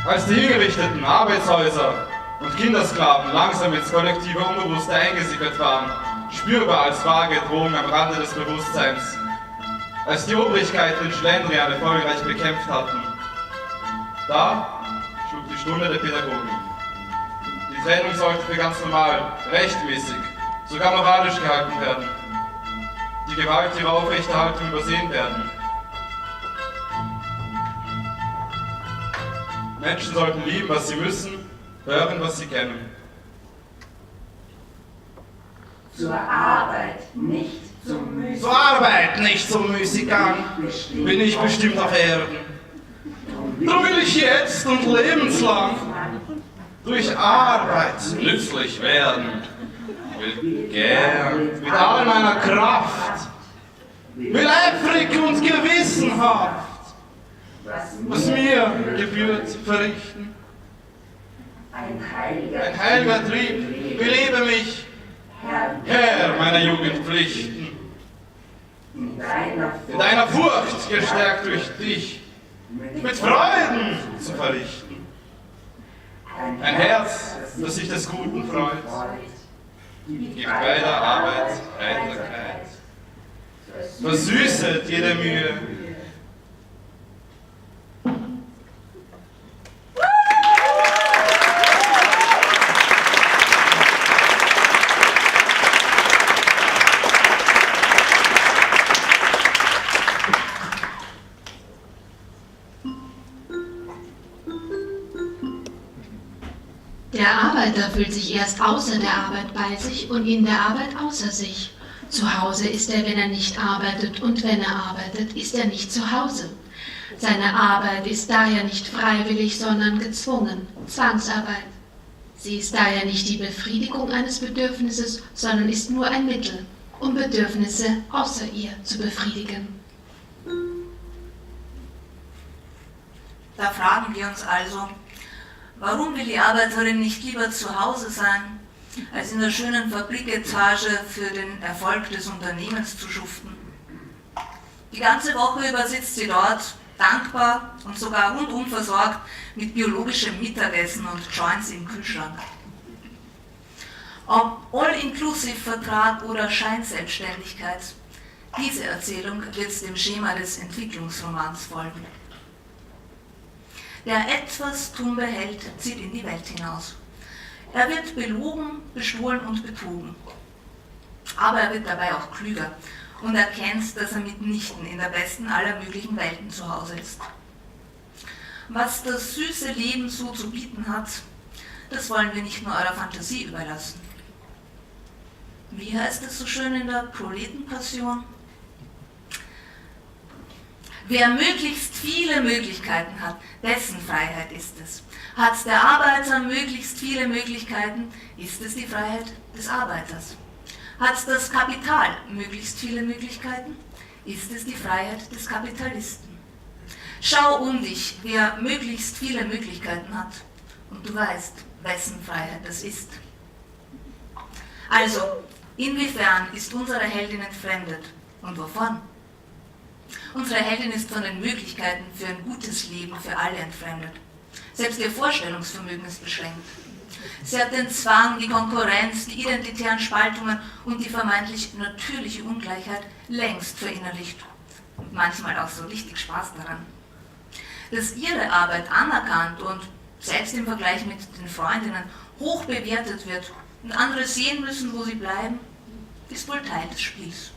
Speaker 15: Als die hingerichteten Arbeitshäuser und Kindersklaven langsam ins kollektive Unbewusste eingesickert waren, spürbar als vage Drohung am Rande des Bewusstseins, als die Obrigkeiten den Schlendrian erfolgreich bekämpft hatten, da schlug die Stunde der Pädagogik. Die Trennung sollte für ganz normal, rechtmäßig, sogar moralisch gehalten werden. Die Gewalt ihrer Aufrechterhaltung übersehen werden. Menschen sollten lieben, was sie müssen, hören, was sie kennen.
Speaker 2: Zur Arbeit, nicht zum Müßiggang.
Speaker 15: Zur Arbeit, nicht zum Müßiggang, bin ich bestimmt auf Erden. Drum will ich jetzt und lebenslang durch Arbeit nützlich werden. Will gern mit all meiner Kraft, will eifrig und gewissenhaft, was mir gebührt, verrichten.
Speaker 2: Ein
Speaker 15: heiliger Trieb, belebe mich, Herr meiner Jugendpflichten. In deiner Furcht, gestärkt durch dich, mit Freuden zu verrichten. Ein Herz, das sich des Guten freut, gibt bei der Arbeit Heiterkeit, versüßet jede Mühe.
Speaker 8: Der Arbeiter fühlt sich erst außer der Arbeit bei sich und in der Arbeit außer sich. Zu Hause ist er, wenn er nicht arbeitet, und wenn er arbeitet, ist er nicht zu Hause. Seine Arbeit ist daher nicht freiwillig, sondern gezwungen, Zwangsarbeit. Sie ist daher nicht die Befriedigung eines Bedürfnisses, sondern ist nur ein Mittel, um Bedürfnisse außer ihr zu befriedigen.
Speaker 11: Da fragen wir uns also, warum will die Arbeiterin nicht lieber zu Hause sein, als in der schönen Fabriketage für den Erfolg des Unternehmens zu schuften? Die ganze Woche über sitzt sie dort, dankbar und sogar rundum versorgt mit biologischem Mittagessen und Joints im Kühlschrank. Ob All-Inclusive-Vertrag oder Scheinselbstständigkeit, diese Erzählung wird dem Schema des Entwicklungsromans folgen. Der etwas tumbe Held zieht in die Welt hinaus. Er wird belogen, bestohlen und betrogen. Aber er wird dabei auch klüger und erkennt, dass er mitnichten in der besten aller möglichen Welten zu Hause ist. Was das süße Leben so zu bieten hat, das wollen wir nicht nur eurer Fantasie überlassen. Wie heißt es so schön in der Proletenpassion? Wer möglichst viele Möglichkeiten hat, dessen Freiheit ist es. Hat der Arbeiter möglichst viele Möglichkeiten, ist es die Freiheit des Arbeiters. Hat das Kapital möglichst viele Möglichkeiten, ist es die Freiheit des Kapitalisten. Schau um dich, wer möglichst viele Möglichkeiten hat, und du weißt, wessen Freiheit das ist. Also, inwiefern ist unsere Heldin entfremdet und wovon? Unsere Heldin ist von den Möglichkeiten für ein gutes Leben für alle entfremdet.
Speaker 16: Selbst ihr Vorstellungsvermögen ist beschränkt. Sie hat den Zwang, die Konkurrenz, die identitären Spaltungen und die vermeintlich natürliche Ungleichheit längst verinnerlicht. Und manchmal auch so richtig Spaß daran. Dass ihre Arbeit anerkannt und selbst im Vergleich mit den Freundinnen hoch bewertet wird und andere sehen müssen, wo sie bleiben, ist wohl Teil des Spiels.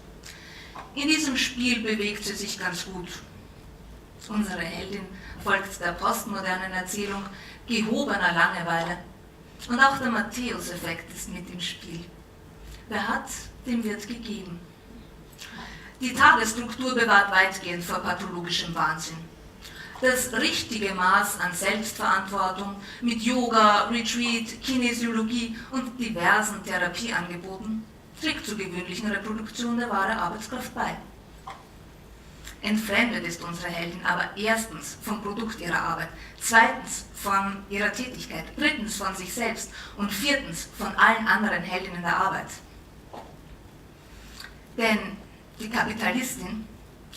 Speaker 16: In diesem Spiel bewegt sie sich ganz gut. Unsere Heldin folgt der postmodernen Erzählung gehobener Langeweile. Und auch der Matthäus-Effekt ist mit im Spiel. Wer hat, dem wird gegeben. Die Tagesstruktur bewahrt weitgehend vor pathologischem Wahnsinn. Das richtige Maß an Selbstverantwortung mit Yoga, Retreat, Kinesiologie und diversen Therapieangeboten trägt zur gewöhnlichen Reproduktion der wahren Arbeitskraft bei. Entfremdet ist unsere Heldin aber erstens vom Produkt ihrer Arbeit, zweitens von ihrer Tätigkeit, drittens von sich selbst und viertens von allen anderen Heldinnen der Arbeit. Denn die Kapitalistin,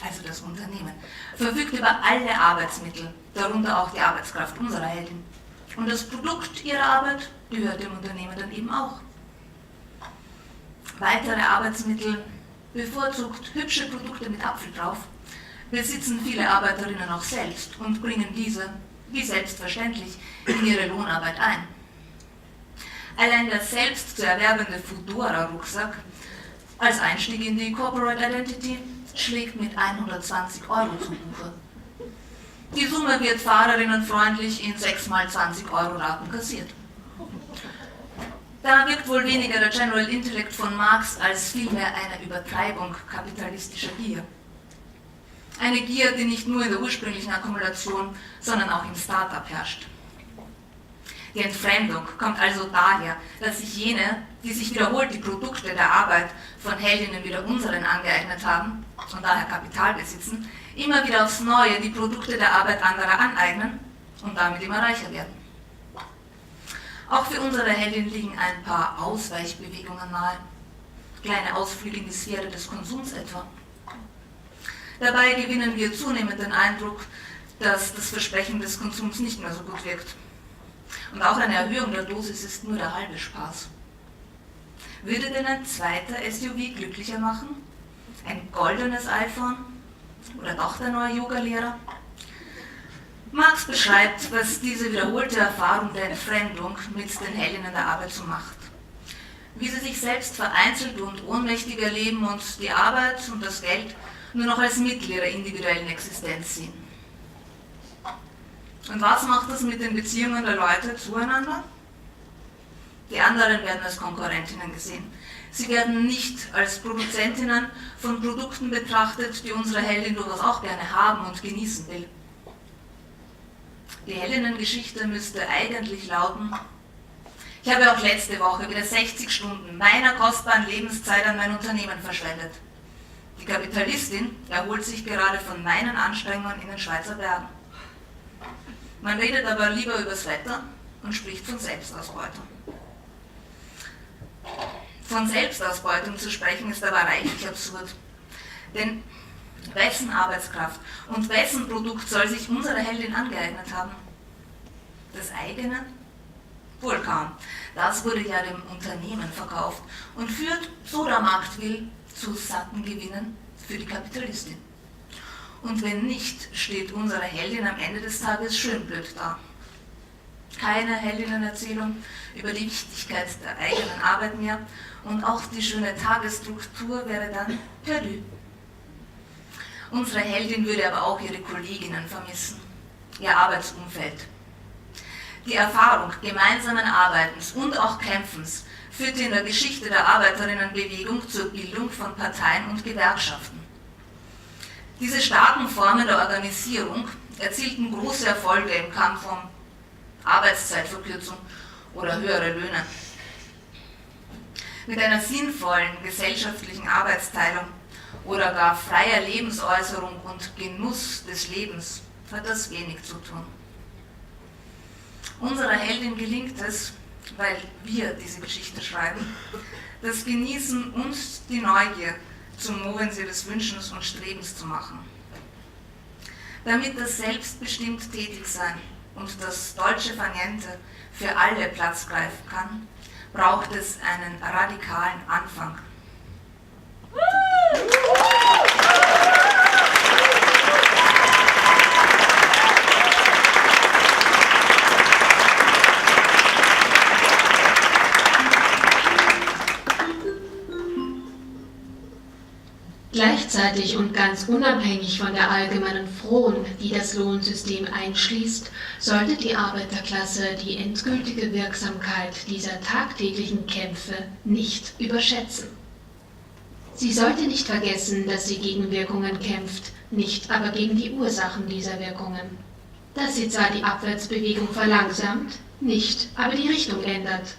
Speaker 16: also das Unternehmen, verfügt über alle Arbeitsmittel, darunter auch die Arbeitskraft unserer Heldin. Und das Produkt ihrer Arbeit gehört dem Unternehmen dann eben auch. Weitere Arbeitsmittel, bevorzugt hübsche Produkte mit Apfel drauf, besitzen viele Arbeiterinnen auch selbst und bringen diese, wie selbstverständlich, in ihre Lohnarbeit ein. Allein der selbst zu erwerbende Foodora-Rucksack als Einstieg in die Corporate Identity schlägt mit 120 € zu Buche. Die Summe wird fahrerinnenfreundlich in 6x20 € Raten kassiert. Da wirkt wohl weniger der General Intellect von Marx als vielmehr eine Übertreibung kapitalistischer Gier. Eine Gier, die nicht nur in der ursprünglichen Akkumulation, sondern auch im Start-up herrscht. Die Entfremdung kommt also daher, dass sich jene, die sich wiederholt die Produkte der Arbeit von Heldinnen wie der unseren angeeignet haben und daher Kapital besitzen, immer wieder aufs Neue die Produkte der Arbeit anderer aneignen und damit immer reicher werden. Auch für unsere Heldin liegen ein paar Ausweichbewegungen nahe. Kleine Ausflüge in die Sphäre des Konsums etwa. Dabei gewinnen wir zunehmend den Eindruck, dass das Versprechen des Konsums nicht mehr so gut wirkt. Und auch eine Erhöhung der Dosis ist nur der halbe Spaß. Würde denn ein zweiter SUV glücklicher machen? Ein goldenes iPhone? Oder doch der neue Yoga-Lehrer? Marx beschreibt, was diese wiederholte Erfahrung der Entfremdung mit den Heldinnen der Arbeit so macht. Wie sie sich selbst vereinzelt und ohnmächtig erleben und die Arbeit und das Geld nur noch als Mittel ihrer individuellen Existenz sehen. Und was macht das mit den Beziehungen der Leute zueinander? Die anderen werden als Konkurrentinnen gesehen. Sie werden nicht als Produzentinnen von Produkten betrachtet, die unsere Heldin durchaus auch gerne haben und genießen will. Die Heldinnengeschichte müsste eigentlich lauten: Ich habe auch letzte Woche wieder 60 Stunden meiner kostbaren Lebenszeit an mein Unternehmen verschwendet. Die Kapitalistin erholt sich gerade von meinen Anstrengungen in den Schweizer Bergen. Man redet aber lieber übers Wetter und spricht von Selbstausbeutung. Von Selbstausbeutung zu sprechen ist aber reichlich absurd. Denn wessen Arbeitskraft und wessen Produkt soll sich unsere Heldin angeeignet haben? Das eigene? Wohl kaum. Das wurde ja dem Unternehmen verkauft und führt, so der Markt will, zu satten Gewinnen für die Kapitalistin. Und wenn nicht, steht unsere Heldin am Ende des Tages schön blöd da. Keine Heldinnenerzählung über die Wichtigkeit der eigenen Arbeit mehr und auch die schöne Tagesstruktur wäre dann perdu. Unsere Heldin würde aber auch ihre Kolleginnen vermissen, ihr Arbeitsumfeld. Die Erfahrung gemeinsamen Arbeitens und auch Kämpfens führte in der Geschichte der Arbeiterinnenbewegung zur Bildung von Parteien und Gewerkschaften. Diese starken Formen der Organisierung erzielten große Erfolge im Kampf um Arbeitszeitverkürzung oder höhere Löhne. Mit einer sinnvollen gesellschaftlichen Arbeitsteilung oder gar freier Lebensäußerung und Genuss des Lebens hat das wenig zu tun. Unserer Heldin gelingt es, weil wir diese Geschichte schreiben, das Genießen und die Neugier zum Movensee des Wünschens und Strebens zu machen. Damit das selbstbestimmt Tätigsein und das deutsche Verniente für alle Platz greifen kann, braucht es einen radikalen Anfang.
Speaker 8: Gleichzeitig und ganz unabhängig von der allgemeinen Fron, die das Lohnsystem einschließt, sollte die Arbeiterklasse die endgültige Wirksamkeit dieser tagtäglichen Kämpfe nicht überschätzen. Sie sollte nicht vergessen, dass sie gegen Wirkungen kämpft, nicht aber gegen die Ursachen dieser Wirkungen. Dass sie zwar die Abwärtsbewegung verlangsamt, nicht aber die Richtung ändert.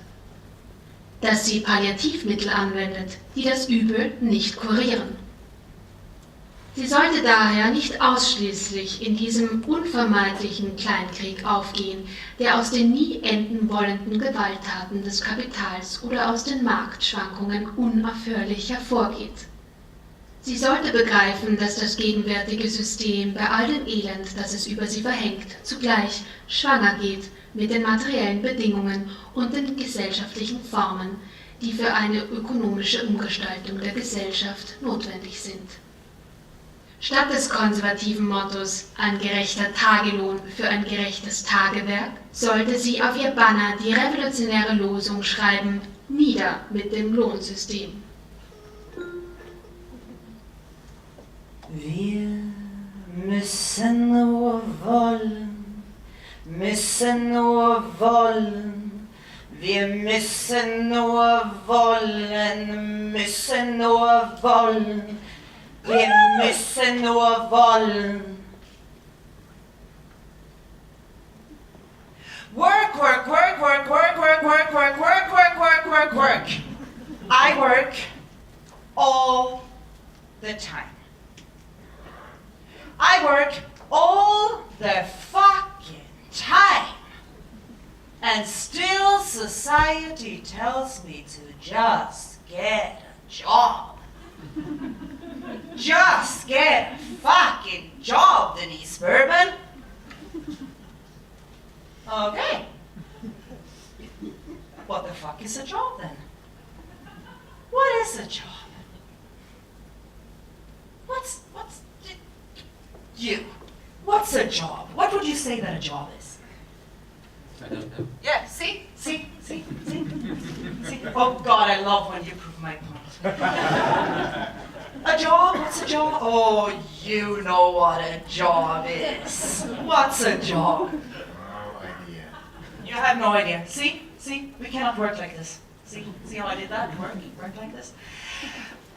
Speaker 8: Dass sie Palliativmittel anwendet, die das Übel nicht kurieren. Sie sollte daher nicht ausschließlich in diesem unvermeidlichen Kleinkrieg aufgehen, der aus den nie enden wollenden Gewalttaten des Kapitals oder aus den Marktschwankungen unaufhörlich hervorgeht. Sie sollte begreifen, dass das gegenwärtige System bei all dem Elend, das es über sie verhängt, zugleich schwanger geht mit den materiellen Bedingungen und den gesellschaftlichen Formen, die für eine ökonomische Umgestaltung der Gesellschaft notwendig sind. Statt des konservativen Mottos „ein gerechter Tagelohn für ein gerechtes Tagewerk“ sollte sie auf ihr Banner die revolutionäre Losung schreiben: „Nieder mit dem Lohnsystem“.
Speaker 2: Wir müssen nur wollen, müssen nur wollen. Wir müssen nur wollen, müssen nur wollen. Wir müssen nur wollen. Work, work, work, work, work, work, work, work, work, work, work, work, work. I work all the time. I work all the fucking time. And still society tells me to just get a job. Just get a fucking job, Denice Bourbon. Okay. What the fuck is a job then? What is a job? What's you? What's a job? What would you say that a job is?
Speaker 13: I don't know.
Speaker 2: Yeah, see? Oh God, I love when you prove my point. A job? What's a job? Oh, you know what a job is. What's a job?
Speaker 14: No idea.
Speaker 2: You have no idea. See? We cannot work like this. See how I did that? Work like this.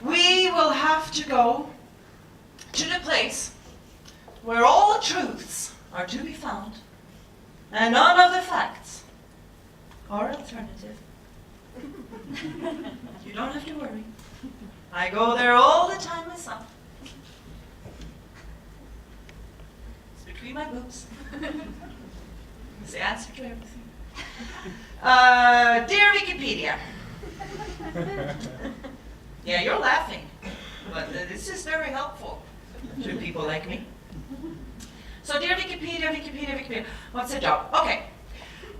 Speaker 2: We will have to go to the place where all truths are to be found and none of the facts are alternative. You don't have to worry. I go there all the time myself. It's between my boobs. It's the answer to everything. Dear Wikipedia. Yeah, you're laughing, but this is very helpful to people like me. So dear Wikipedia, what's a job? Okay,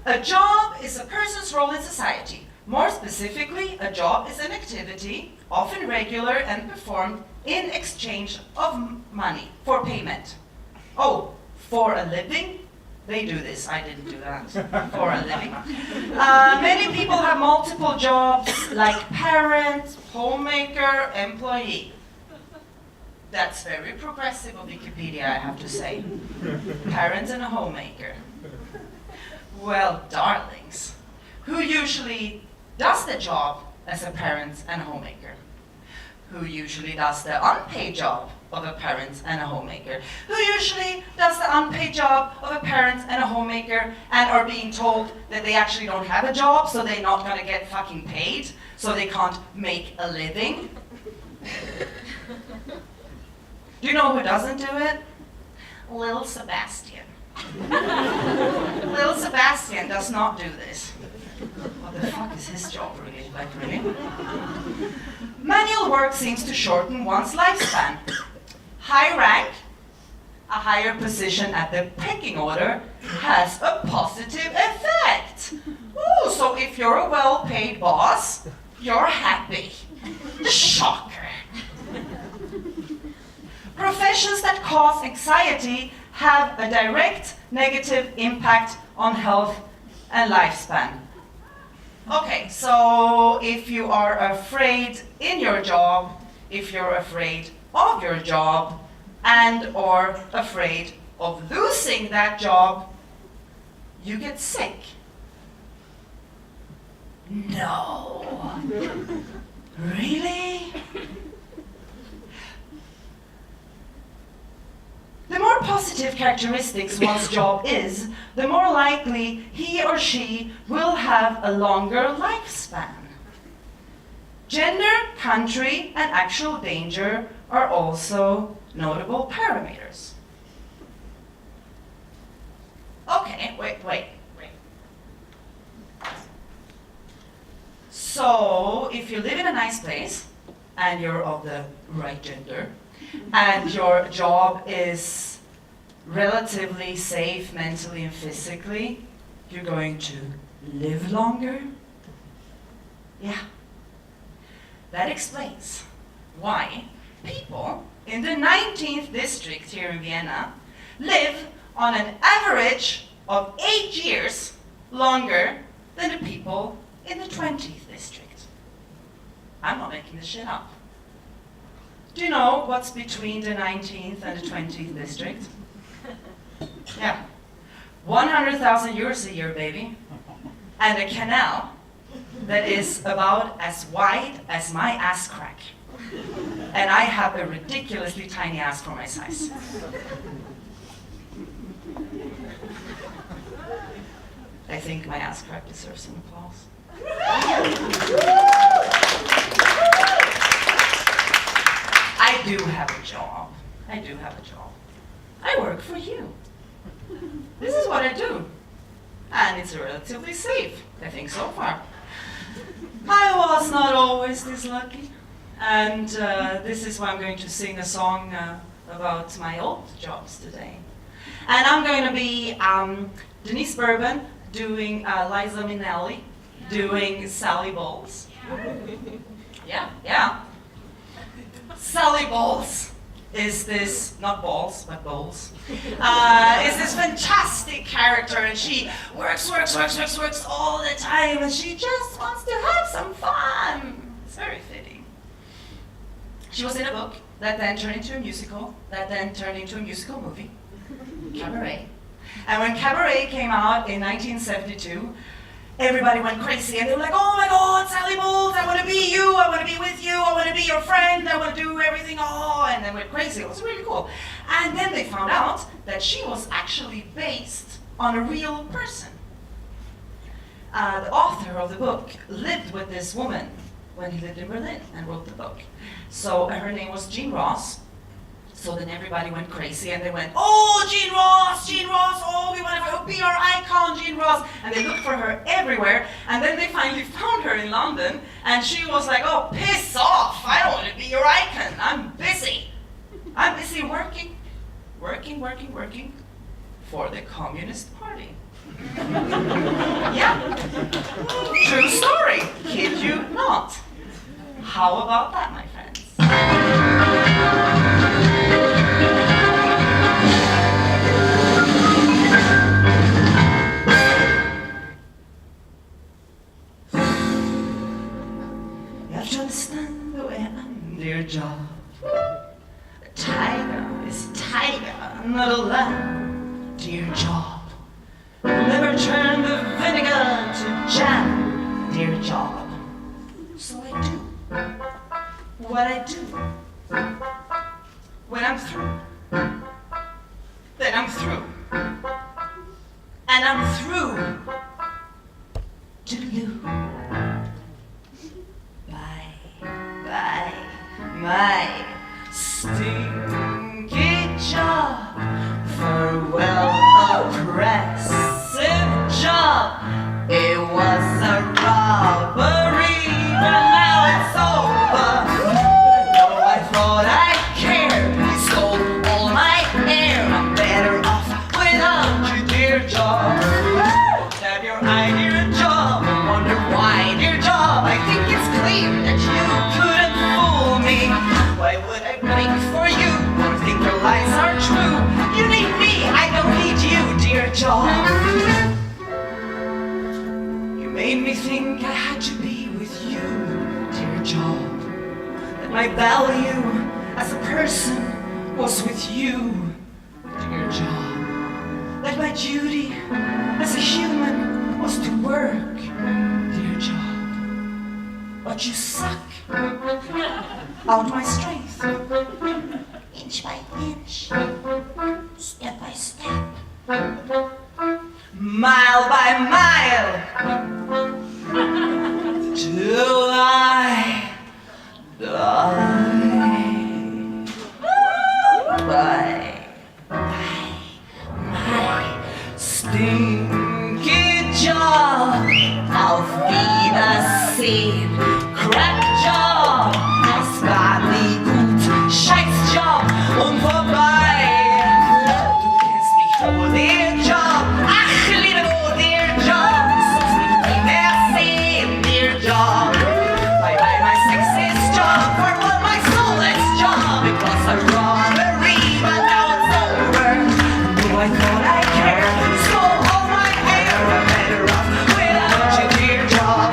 Speaker 2: a job is a person's role in society. More specifically, a job is an activity, often regular and performed in exchange of money for payment. Oh, for a living? They do this, I didn't do that. For a living. Many people have multiple jobs, like parent, homemaker, employee. That's very progressive of Wikipedia, I have to say. Parent and a homemaker. Well, darlings, who usually does the job as a parent and a homemaker? Who usually does the unpaid job of a parent and a homemaker? Who usually does the unpaid job of a parent and a homemaker and are being told that they actually don't have a job, so they're not gonna get fucking paid, so they can't make a living? Do you know who doesn't do it? Little Sebastian. Little Sebastian does not do this. What the fuck is his job really? Like, really? Manual work seems to shorten one's lifespan. High rank,
Speaker 17: a higher position at the pecking order has a positive effect. Ooh, so if you're a well-paid boss, you're happy. Shocker. Professions that cause anxiety have a direct negative impact on health and lifespan. Okay, so if you are afraid in your job, if you're afraid of your job, and or afraid of losing that job, you get sick. No. Really? The more positive characteristics one's job is, the more likely he or she will have a longer lifespan. Gender, country, and actual danger are also notable parameters. Okay, wait. So, if you live in a nice place, and you're of the right gender, and your job is relatively safe mentally and physically, you're going to live longer? Yeah. That explains why people in the 19th district here in Vienna live on an average of 8 years longer than the people in the 20th district. I'm not making this shit up. Do you know what's between the 19th and the 20th district? Yeah. 100,000 euros a year, baby. And a canal that is about as wide as my ass crack. And I have a ridiculously tiny ass for my size. I think my ass crack deserves some applause. I do have a job. I work for you. This is what I do. And it's relatively safe, I think, so far. I was not always this lucky. And this is why I'm going to sing a song about my old jobs today. And I'm going to be Denice Bourbon doing Liza Minnelli, doing Sally Bowles. Yeah. Sally Bowles is this, not balls, but bowls, is this fantastic character, and she works all the time, and she just wants to have some fun. It's very fitting. She was in a book that then turned into a musical, that then turned into a musical movie, Cabaret. And when Cabaret came out in 1972, everybody went crazy, and they were like, oh my God, Sally Bowles, I want to be you, I want to be with you, I want to be your friend, I want to do everything, and then went crazy. It was really cool. And then they found out that she was actually based on a real person. The author of the book lived with this woman when he lived in Berlin and wrote the book. So her name was Jean Ross. So then everybody went crazy, and they went, oh, Jean Ross, oh, we want to be our icon, Jean Ross. And they looked for her everywhere, and then they finally found her in London, and she was like, oh, piss off, I don't want to be your icon, I'm busy working for the Communist Party. Yeah, true story, kid you not. How about that, my friends? You have to understand the way I'm their job. A tiger is a tiger, not a lamb, dear job. Never turn the vinegar to jam, dear job. So I do what I do. When I'm through, then I'm through. And I'm through. Toodaloo. Bye, my stinky job. Farewell, oppressive job. It was a robbery, but now it's over. I thought I cared. He stole all my air. made me think I had to be with you, dear job. That my value as a person was with you, dear job. That my duty as a human was to work, dear job. But you suck out my strength, inch by inch, step by step, mile by mile, till I die. By my stinky job, auf Wiedersehen, Crackjob, Asbani gut, Scheißjob und vorbei. Du kennst mich wohl, dear Job, ach liebe wohl, dear Job, du sollst mich nie mehr sehen, dear Job. Bye bye my sexist job, farewell my soulless job. It was a robbery, but now it's over. Though I thought I cared, you stole all my hair. I'm better off without you, dear job.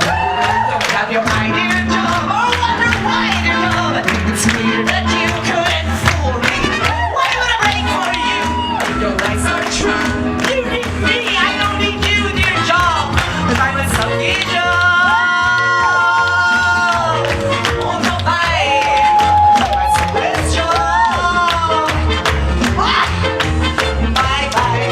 Speaker 17: Don't have your eye, dear job, or wonder why, dear job. It's clear that you couldn't fool me. Why would I break for you? Your lies are true. You need me, I don't need you, dear job. 'Cause I'm a sucky job. Oh no, my soulless job. Ah! Bye bye,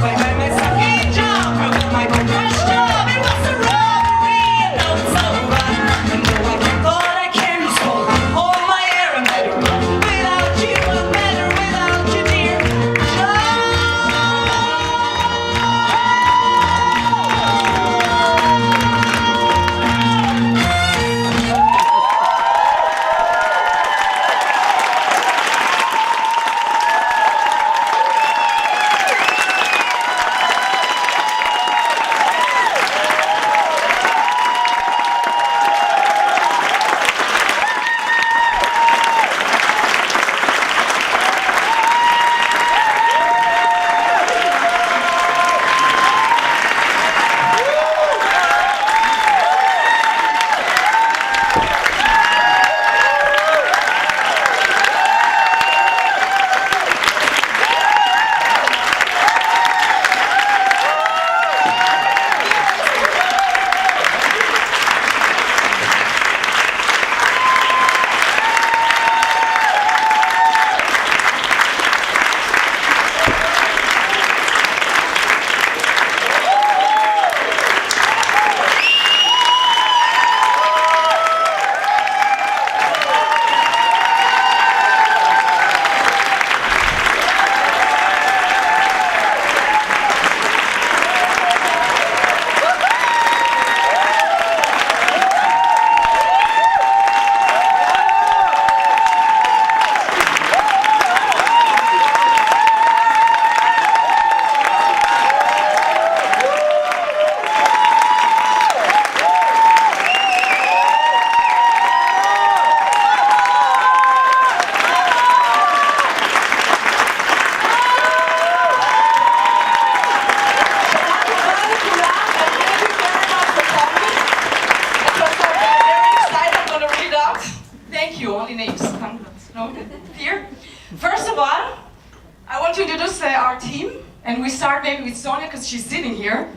Speaker 17: bye bye my sucky job. My worthless job. It was a robbery and now it's over. And though I kept all I can, you stole all my air. I'm better without you, I'm better without you, dear job. Thank you, only names. No, here. First of all, I want to introduce our team, and we start maybe with Sonia because she's sitting here.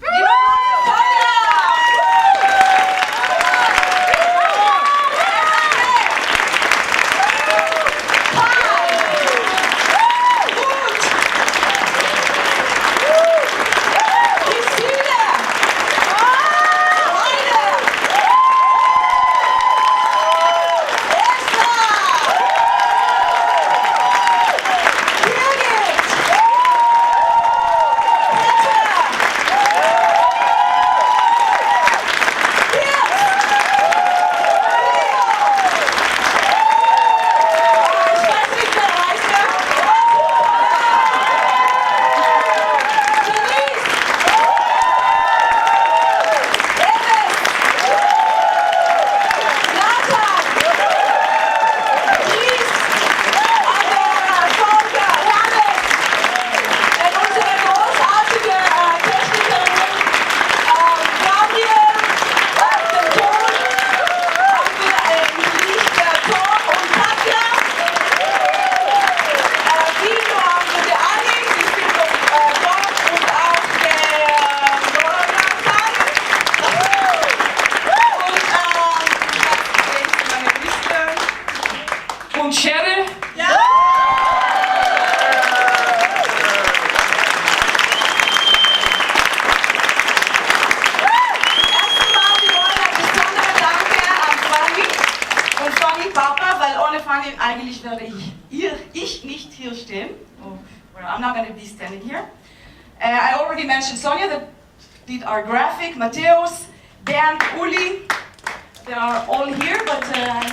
Speaker 17: Birgit! Käthe! anfangen. Eigentlich werde ich nicht hier stehen. Oh, well, I'm not going to be standing here. I already mentioned Sonja that did our graphic, Matthäus, Bernd, Uli. They are all here, but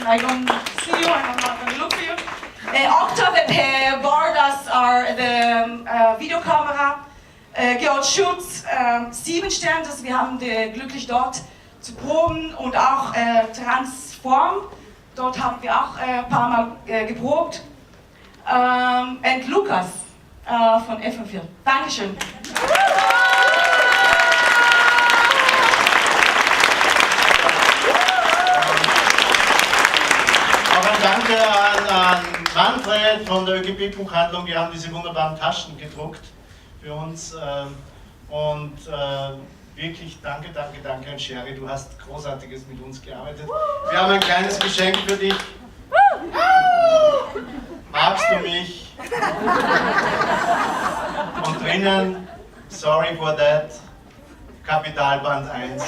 Speaker 17: I don't see you and I'm not going to look for you. Octa that borrowed us the Videokamera. Georg Schutz, 7 Sterne, wir haben glücklich dort zu proben und auch Transform. Dort haben wir auch ein paar Mal geprobt. Und Lukas von F4. Dankeschön.
Speaker 14: Auch ein Danke an Manfred von der ÖGB-Buchhandlung. Wir haben diese wunderbaren Taschen gedruckt für uns. Und wirklich danke an Sheri. Du hast Großartiges mit uns gearbeitet. Wir haben ein kleines Geschenk für dich. Magst du mich? Und drinnen, sorry for that, Kapitalband 1.